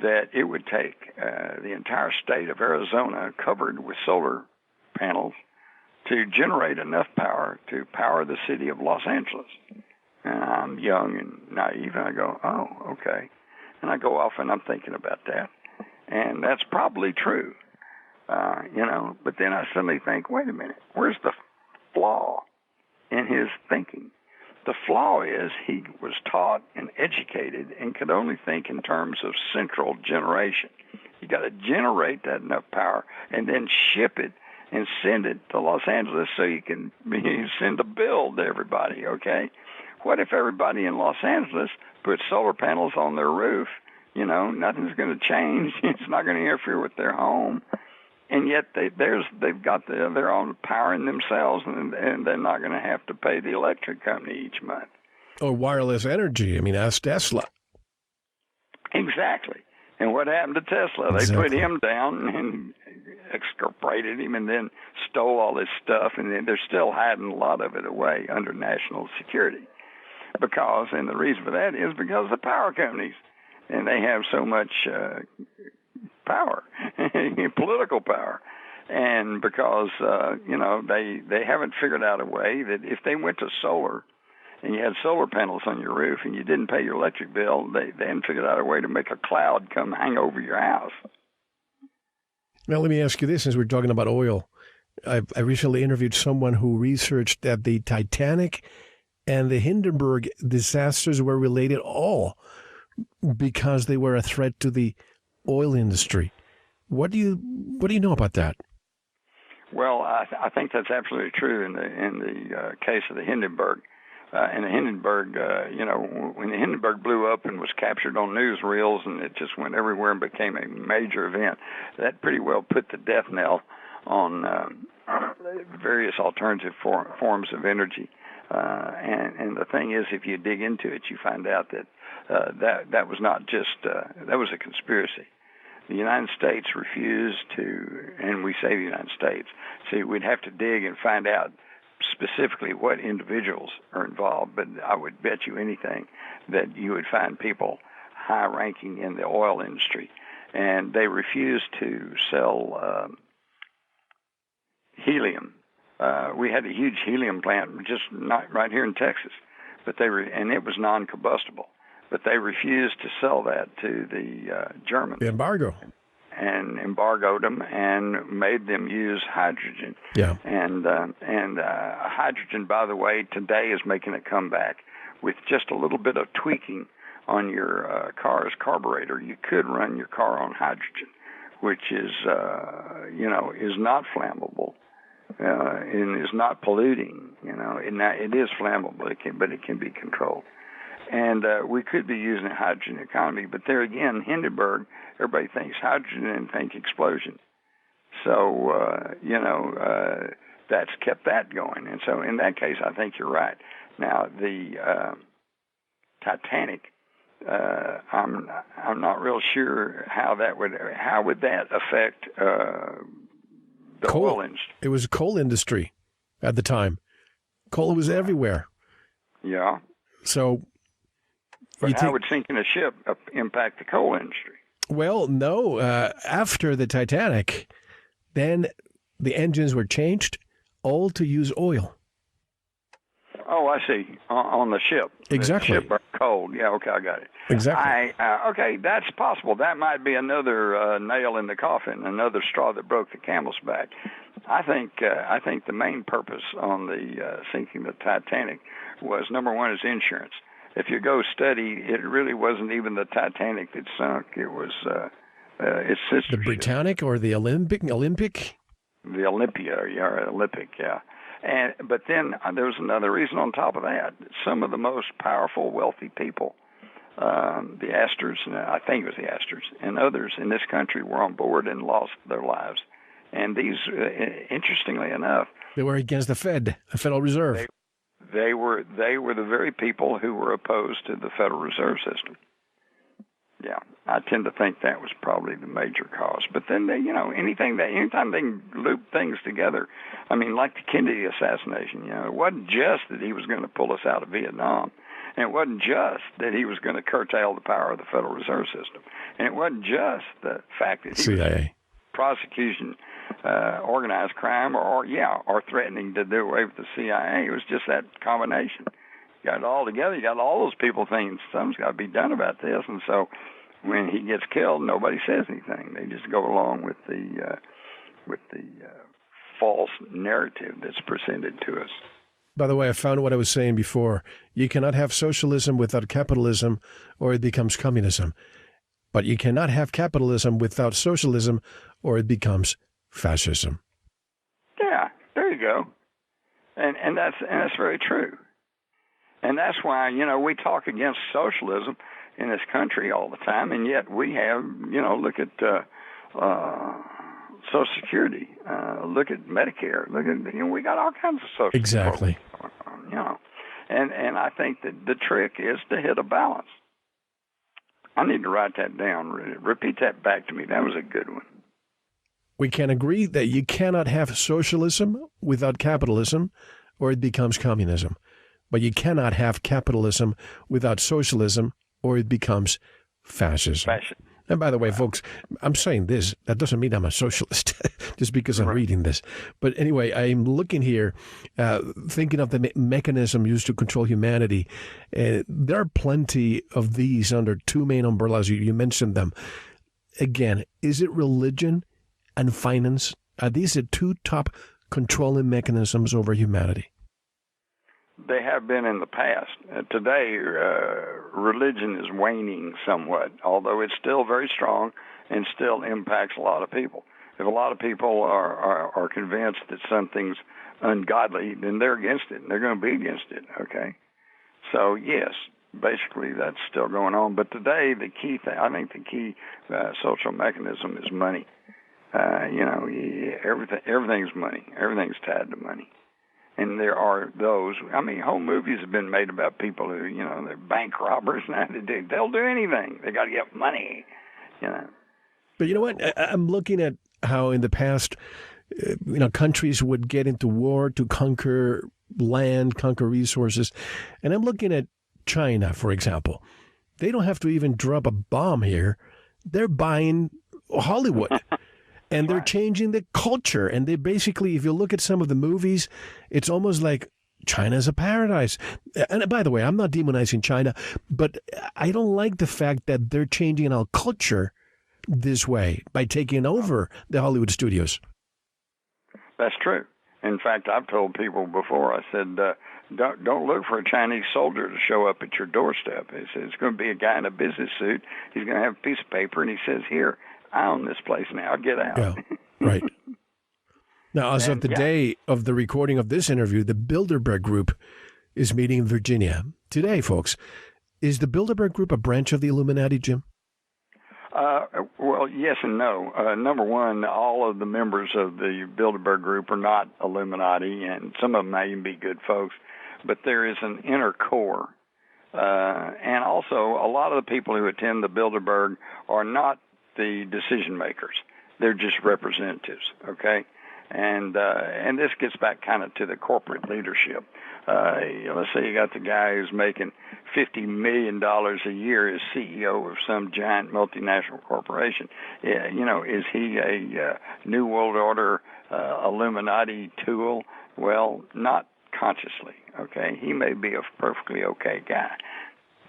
[SPEAKER 2] that it would take the entire state of Arizona covered with solar panels to generate enough power to power the city of Los Angeles? And I'm young and naive, and I go, oh, okay. And I go off and I'm thinking about that. And that's probably true, But then I suddenly think, wait a minute, where's the flaw in his thinking? The flaw is he was taught and educated and could only think in terms of central generation. You got to generate that enough power and then ship it and send it to Los Angeles so you can send a bill to everybody, okay? What if everybody in Los Angeles put solar panels on their roof? Nothing's going to change. It's not going to interfere with their home. And yet they've got their own power in themselves, and they're not going to have to pay the electric company each month.
[SPEAKER 1] Or wireless energy. I mean, ask Tesla.
[SPEAKER 2] Exactly. And what happened to Tesla? Exactly. They put him down and exculpated him and then stole all his stuff, and they're still hiding a lot of it away under national security. And the reason for that is because of the power companies. And they have so much power, political power, and because they haven't figured out a way that if they went to solar and you had solar panels on your roof and you didn't pay your electric bill, they hadn't figured out a way to make a cloud come hang over your house.
[SPEAKER 1] Now let me ask you this: since we're talking about oil, I recently interviewed someone who researched that the Titanic and the Hindenburg disasters were related all because they were a threat to the oil industry. What do you know about that?
[SPEAKER 2] Well, I think that's absolutely true in the case of the Hindenburg. And the Hindenburg, when the Hindenburg blew up and was captured on newsreels and it just went everywhere and became a major event, that pretty well put the death knell on various alternative forms of energy. And the thing is, if you dig into it, you find out that that was not just that was a conspiracy. The United States refused to, and we say the United States, see, we'd have to dig and find out specifically what individuals are involved, but I would bet you anything that you would find people high-ranking in the oil industry, and they refused to sell helium. We had a huge helium plant just not right here in Texas, but and it was non-combustible. But they refused to sell that to the Germans.
[SPEAKER 1] The embargo.
[SPEAKER 2] And embargoed them and made them use hydrogen.
[SPEAKER 1] Yeah.
[SPEAKER 2] And hydrogen, by the way, today is making a comeback with just a little bit of tweaking on your car's carburetor. You could run your car on hydrogen, which is not flammable. And is not polluting, it is flammable, but it can be controlled. And we could be using a hydrogen economy, but there again, Hindenburg, everybody thinks hydrogen and think explosion. So, that's kept that going. And so in that case, I think you're right. Now, the Titanic, I'm not real sure how would that affect the oil industry.
[SPEAKER 1] It was a coal industry at the time. Coal was everywhere.
[SPEAKER 2] Yeah.
[SPEAKER 1] So
[SPEAKER 2] But how would sinking a ship impact the coal industry?
[SPEAKER 1] Well, no. After the Titanic, then the engines were changed all to use oil.
[SPEAKER 2] Oh, I see. On the ship.
[SPEAKER 1] Exactly.
[SPEAKER 2] The ship burned coal. Yeah, okay, I got it.
[SPEAKER 1] Exactly.
[SPEAKER 2] Okay, that's possible. That might be another nail in the coffin, another straw that broke the camel's back. I think the main purpose on the sinking the Titanic was, number one, is insurance. If you go study, it really wasn't even the Titanic that sunk. It was its sister.
[SPEAKER 1] The Britannic or the Olympic?
[SPEAKER 2] The Olympia, yeah, Olympic, yeah. But then there was another reason on top of that. Some of the most powerful, wealthy people, the Astors, I think it was the Astors, and others in this country were on board and lost their lives. And these, interestingly enough,
[SPEAKER 1] they were against the Federal Reserve.
[SPEAKER 2] They were the very people who were opposed to the Federal Reserve System. Yeah, I tend to think that was probably the major cause. But then, anytime they can loop things together, I mean, like the Kennedy assassination, it wasn't just that he was going to pull us out of Vietnam. And it wasn't just that he was going to curtail the power of the Federal Reserve System. And it wasn't just the fact that he was prosecution, organized crime, or threatening to do away with the CIA. It was just that combination. You got it all together. You got all those people thinking something's got to be done about this, and so when he gets killed, nobody says anything. They just go along with the false narrative that's presented to us.
[SPEAKER 1] By the way, I found what I was saying before. You cannot have socialism without capitalism, or it becomes communism. But you cannot have capitalism without socialism, or it becomes fascism.
[SPEAKER 2] Yeah, there you go. And that's very true. And that's why, we talk against socialism in this country all the time, and yet we have, look at Social Security, look at Medicare, look at, we got all kinds of social
[SPEAKER 1] Exactly.
[SPEAKER 2] programs, and I think that the trick is to hit a balance. I need to write that down. Repeat that back to me. That was a good one.
[SPEAKER 1] We can agree that you cannot have socialism without capitalism, or it becomes communism. But you cannot have capitalism without socialism, or it becomes fascism. And by the way, folks, I'm saying this. That doesn't mean I'm a socialist just because I'm reading this. But anyway, I'm looking here, thinking of the mechanism used to control humanity. There are plenty of these under two main umbrellas. You mentioned them. Again, is it religion and finance? Are these the two top controlling mechanisms over humanity?
[SPEAKER 2] They have been in the past. Today, religion is waning somewhat, although it's still very strong and still impacts a lot of people. If a lot of people are convinced that something's ungodly, then they're against it, and they're going to be against it, okay? So, yes, basically that's still going on. But today, I think the key social mechanism is money. Everything's money. Everything's tied to money. And there are those, whole movies have been made about people who, they're bank robbers and they'll do anything. They got to get money,
[SPEAKER 1] But you know what? I'm looking at how in the past, countries would get into war to conquer land, conquer resources. And I'm looking at China, for example. They don't have to even drop a bomb here. They're buying Hollywood. And they're changing the culture. And they basically, if you look at some of the movies, it's almost like China's a paradise. And by the way, I'm not demonizing China, but I don't like the fact that they're changing our culture this way by taking over the Hollywood studios.
[SPEAKER 2] That's true. In fact, I've told people before, I said, don't look for a Chinese soldier to show up at your doorstep. It's going to be a guy in a business suit. He's going to have a piece of paper, and he says, here, I own this place now. Get out.
[SPEAKER 1] Yeah, right. Now, as of the day of the recording of this interview, the Bilderberg Group is meeting in Virginia. Today, folks, is the Bilderberg Group a branch of the Illuminati, Jim?
[SPEAKER 2] Well, yes and no. Number one, all of the members of the Bilderberg Group are not Illuminati, and some of them may even be good folks, but there is an inner core. And also, a lot of the people who attend the Bilderberg are not the decision makers. They're just representatives, okay? And this gets back kind of to the corporate leadership. Let's say you got the guy who's making $50 million a year as CEO of some giant multinational corporation. Is he a New World Order Illuminati tool? Well, not consciously, okay? He may be a perfectly okay guy,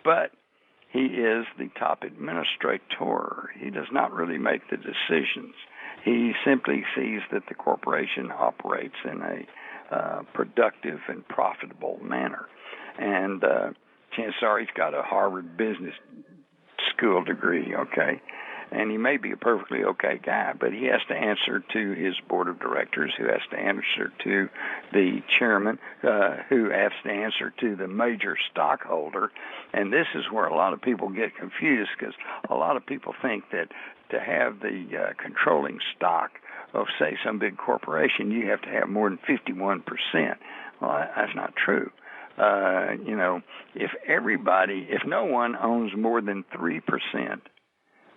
[SPEAKER 2] but he is the top administrator. He does not really make the decisions. He simply sees that the corporation operates in a productive and profitable manner. And chances are he's got a Harvard Business School degree, okay? And he may be a perfectly okay guy, but he has to answer to his board of directors, who has to answer to the chairman, who has to answer to the major stockholder. And this is where a lot of people get confused, because a lot of people think that to have the controlling stock of, say, some big corporation, you have to have more than 51%. Well, that's not true. If no one owns more than 3%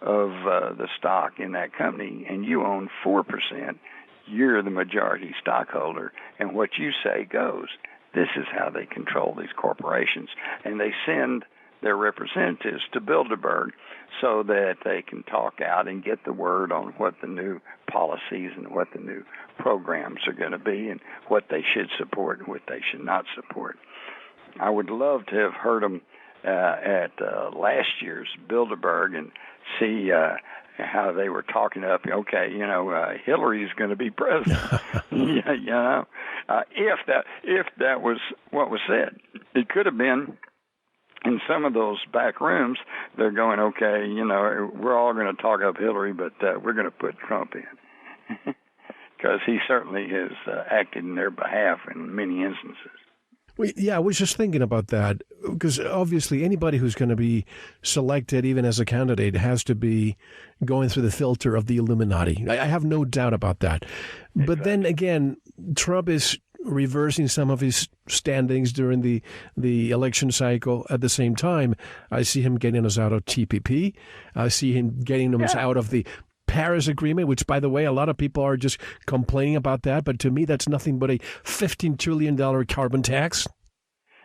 [SPEAKER 2] of the stock in that company, and you own 4%, you're the majority stockholder, and what you say goes. This is how they control these corporations, and they send their representatives to Bilderberg so that they can talk out and get the word on what the new policies and what the new programs are going to be, and what they should support and what they should not support. I would love to have heard them at last year's Bilderberg and see how they were talking up. Okay, Hillary's going to be president. If that was what was said, it could have been. In some of those back rooms, they're going, okay, we're all going to talk up Hillary, but we're going to put Trump in, because he certainly has acted in their behalf in many instances.
[SPEAKER 1] Well, yeah, I was just thinking about that, because obviously anybody who's going to be selected, even as a candidate, has to be going through the filter of the Illuminati. I have no doubt about that. Exactly. But then again, Trump is reversing some of his standings during the election cycle. At the same time, I see him getting us out of TPP. I see him getting us out of the Paris Agreement, which, by the way, a lot of people are just complaining about that. But to me, that's nothing but a $15 trillion carbon tax.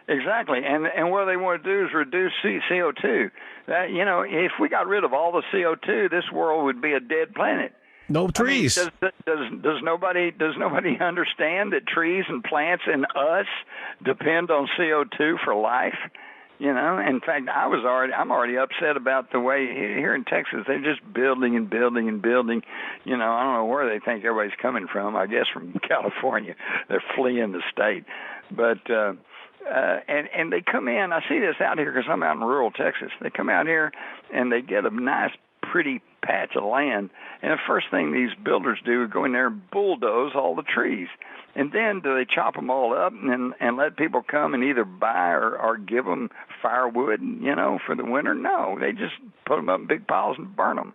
[SPEAKER 2] Exactly. And what they want to do is reduce CO2. If we got rid of all the CO2, this world would be a dead planet.
[SPEAKER 1] No trees.
[SPEAKER 2] Does nobody understand that trees and plants and us depend on CO2 for life? In fact, I'm already upset about the way here in Texas they're just building and building and building. I don't know where they think everybody's coming from. I guess from California. They're fleeing the state, but and they come in. I see this out here because I'm out in rural Texas. They come out here and they get a nice, pretty patch of land, and the first thing these builders do is go in there and bulldoze all the trees. And then do they chop them all up and let people come and either buy or give them firewood, for the winter? No, they just put them up in big piles and burn them.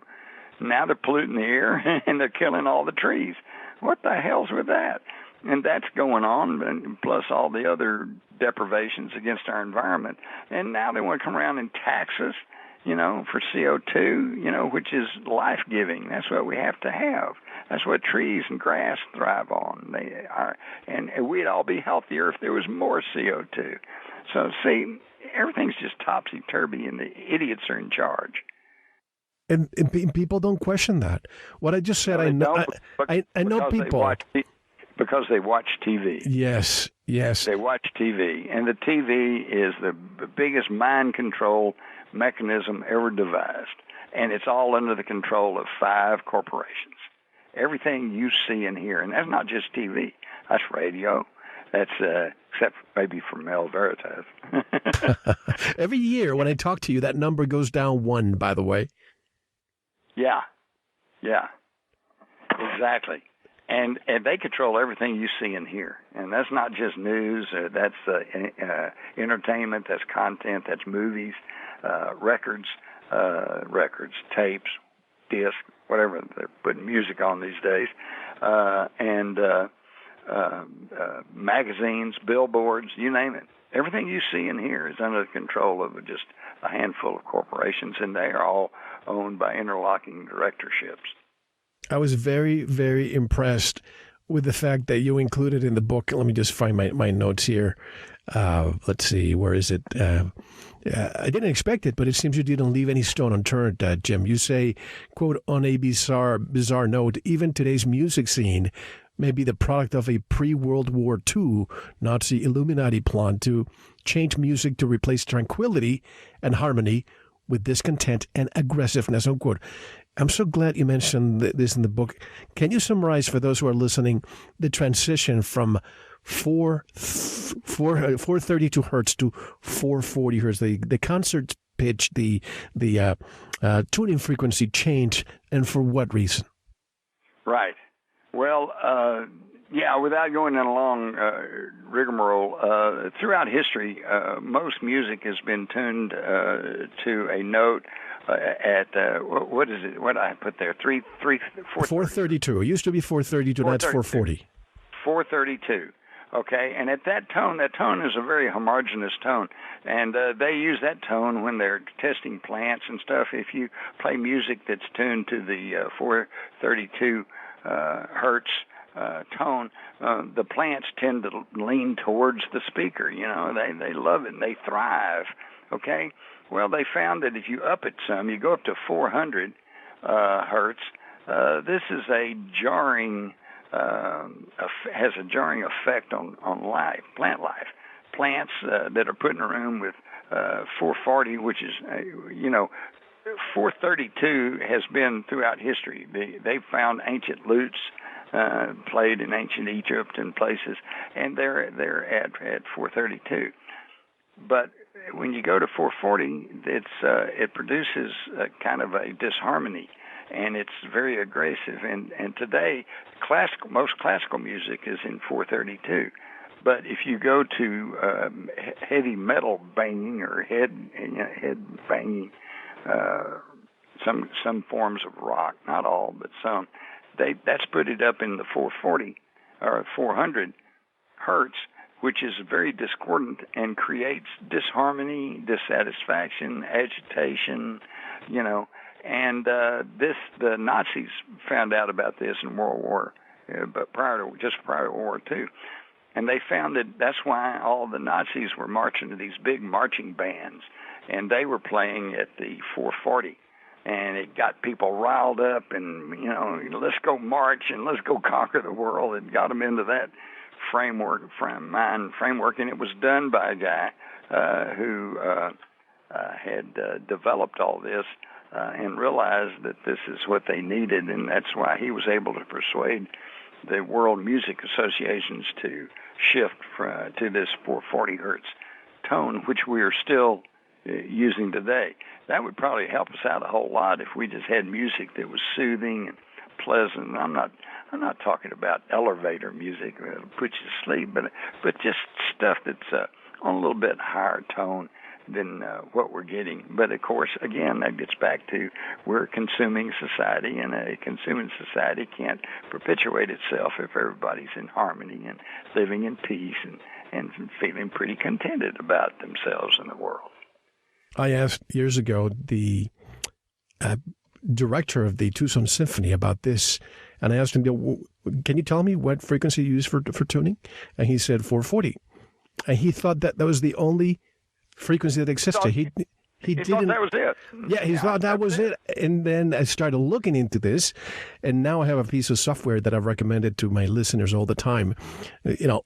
[SPEAKER 2] Now they're polluting the air and they're killing all the trees. What the hell's with that? And that's going on, and plus all the other deprivations against our environment. And now they want to come around and tax us, for CO2, which is life-giving. That's what we have to have. That's what trees and grass thrive on. They are, and we'd all be healthier if there was more CO2. So, see, everything's just topsy-turvy, and the idiots are in charge.
[SPEAKER 1] And people don't question that. What I just said,
[SPEAKER 2] no,
[SPEAKER 1] I know people.
[SPEAKER 2] Because they watch TV.
[SPEAKER 1] Yes.
[SPEAKER 2] They watch TV, and the TV is the biggest mind control mechanism ever devised, and it's all under the control of 5 corporations. Everything you see and hear, and that's not just TV, that's radio, that's except maybe for Mel Veritas.
[SPEAKER 1] Every year when I talk to you, that number goes down 1, by the way.
[SPEAKER 2] Yeah, exactly. And they control everything you see and hear. And that's not just news. That's entertainment. That's content. That's movies, records, tapes, discs, whatever they're putting music on these days, and magazines, billboards, you name it. Everything you see and hear is under the control of just a handful of corporations, and they are all owned by interlocking directorships.
[SPEAKER 1] I was very, very impressed with the fact that you included in the book. Let me just find my notes here. Let's see, where is it? I didn't expect it, but it seems you didn't leave any stone unturned, Jim. You say, quote, on a bizarre note, even today's music scene may be the product of a pre-World War II Nazi Illuminati plan to change music to replace tranquility and harmony with discontent and aggressiveness, unquote. I'm so glad you mentioned this in the book. Can you summarize for those who are listening the transition from 432 hertz to 440 hertz, the concert pitch, the tuning frequency change, and for what reason?
[SPEAKER 2] Right. Well, without going in a long rigmarole, throughout history, most music has been tuned to a note at what is it? What I put there?
[SPEAKER 1] 432. It used to be 432. Now it's 440.
[SPEAKER 2] 432. Okay, and at that tone is a very homogeneous tone, and they use that tone when they're testing plants and stuff. If you play music that's tuned to the 432 hertz tone, the plants tend to lean towards the speaker. You know, they love it and they thrive. Okay, well, they found that if you up it some, you go up to 400 hertz. This is a jarring. Has a jarring effect on life, plant life. Plants that are put in a room with 440, which is, 432 has been throughout history. They've found ancient lutes played in ancient Egypt and places, and they're at 432. But when you go to 440, it produces a kind of a disharmony, and it's very aggressive. And today, most classical music is in 432. But if you go to heavy metal banging or head banging, some forms of rock, not all, but some, that's put it up in the 440 or 400 hertz, which is very discordant and creates disharmony, dissatisfaction, agitation, And the Nazis found out about this in World War, but prior to World War II, and they found that that's why all the Nazis were marching to these big marching bands, and they were playing at the 440, and it got people riled up, and let's go march and let's go conquer the world. It got them into that framework, and it was done by a guy who had developed all this. And realized that this is what they needed, and that's why he was able to persuade the World Music Associations to shift to this 440 hertz tone, which we are still using today. That would probably help us out a whole lot if we just had music that was soothing and pleasant. I'm not talking about elevator music that'll put you to sleep, but just stuff that's on a little bit higher tone than what we're getting. But of course, again, that gets back to we're a consuming society, and a consuming society can't perpetuate itself if everybody's in harmony and living in peace and feeling pretty contented about themselves and the world.
[SPEAKER 1] I asked years ago the director of the Tucson Symphony about this, and I asked him, can you tell me what frequency you use for tuning? And he said 440. And he thought that was the only frequency that existed. He didn't.
[SPEAKER 2] Thought that was it.
[SPEAKER 1] Yeah, he thought that was it. And then I started looking into this, and now I have a piece of software that I've recommended to my listeners all the time.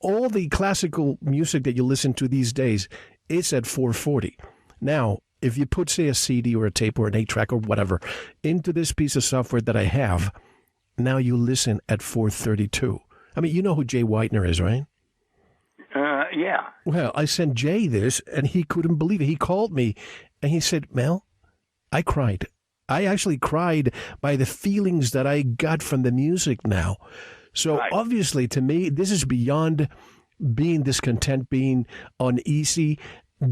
[SPEAKER 1] All the classical music that you listen to these days, it's at 440. Now, if you put, say, a CD or a tape or an 8-track or whatever into this piece of software that I have, now you listen at 432. I mean, you know who Jay Whitener is, right?
[SPEAKER 2] Yeah.
[SPEAKER 1] Well, I sent Jay this, and he couldn't believe it. He called me, and he said, Mel, I cried. I actually cried by the feelings that I got from the music now. So
[SPEAKER 2] right.
[SPEAKER 1] Obviously, to me, this is beyond being discontent, being uneasy.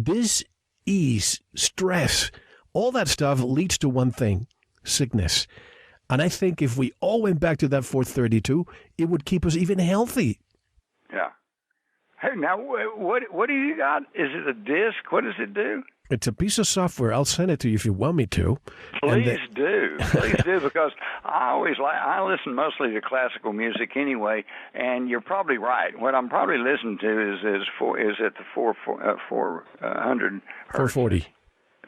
[SPEAKER 1] Dis-ease, stress, all that stuff leads to one thing, sickness. And I think if we all went back to that 432, it would keep us even healthy.
[SPEAKER 2] Yeah. Hey, now, what do you got? Is it a disc? What does it do?
[SPEAKER 1] It's a piece of software. I'll send it to you if you want me to.
[SPEAKER 2] Please do, because I listen mostly to classical music anyway, and you're probably right. What I'm probably listening to is at the 400 hertz.
[SPEAKER 1] 440.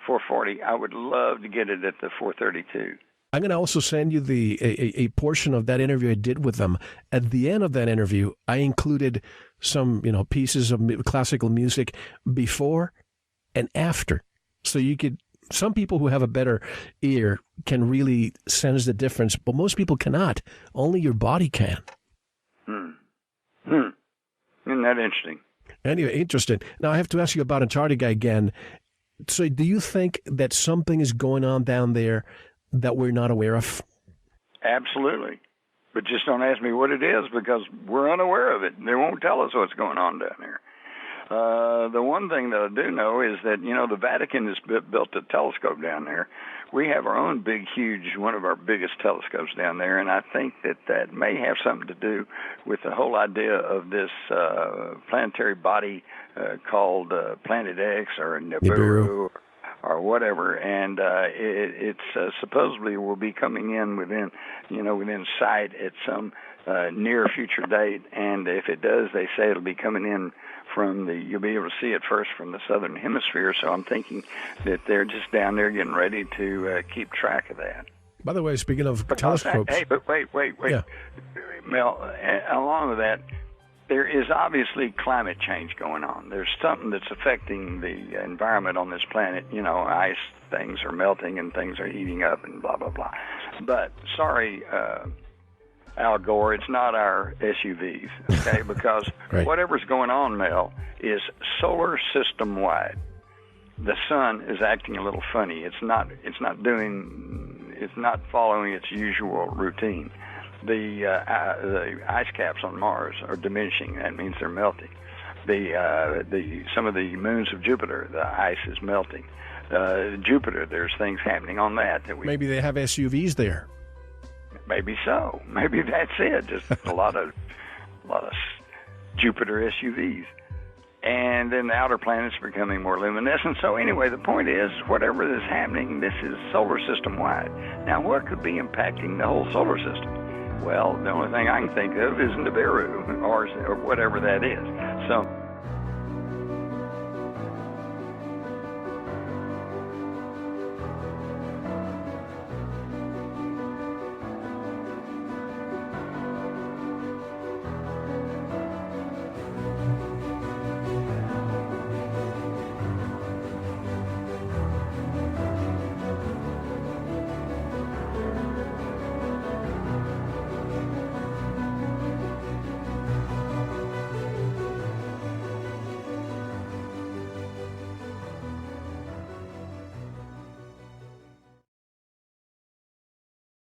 [SPEAKER 2] 440. I would love to get it at the 432.
[SPEAKER 1] I'm going to also send you a portion of that interview I did with them. At the end of that interview, I included some pieces of classical music before and after. So some people who have a better ear can really sense the difference, but most people cannot. Only your body can.
[SPEAKER 2] Isn't that interesting?
[SPEAKER 1] Anyway, interesting. Now I have to ask you about Antarctica again. So do you think that something is going on down there that we're not aware of?
[SPEAKER 2] Absolutely. But just don't ask me what it is, because we're unaware of it. They won't tell us what's going on down there. The one thing that I do know is that, the Vatican has built a telescope down there. We have our own one of our biggest telescopes down there, and I think that may have something to do with the whole idea of this planetary body called Planet X or Nibiru or whatever, and it's supposedly will be coming in within sight at some near future date, and if it does, they say it'll be coming in you'll be able to see it first from the southern hemisphere, so I'm thinking that they're just down there getting ready to keep track of that.
[SPEAKER 1] By the way, speaking of telescopes...
[SPEAKER 2] Hey, but wait.
[SPEAKER 1] Yeah.
[SPEAKER 2] Mel, along with that, there is obviously climate change going on. There's something that's affecting the environment on this planet. Ice things are melting and things are heating up and blah, blah, blah. But, sorry, Al Gore, it's not our SUVs, okay? Because
[SPEAKER 1] right.
[SPEAKER 2] Whatever's going on, Mel, is solar system wide. The sun is acting a little funny. It's not following its usual routine. The ice caps on Mars are diminishing. That means they're melting. Some of the moons of Jupiter, the ice is melting. Jupiter, there's things happening on that
[SPEAKER 1] maybe they have SUVs there.
[SPEAKER 2] Maybe so. Maybe that's it. Just a lot of Jupiter SUVs. And then the outer planets are becoming more luminescent. So anyway, the point is, whatever is happening, this is solar system wide. Now, what could be impacting the whole solar system? Well, the only thing I can think of is Nibiru or whatever that is. So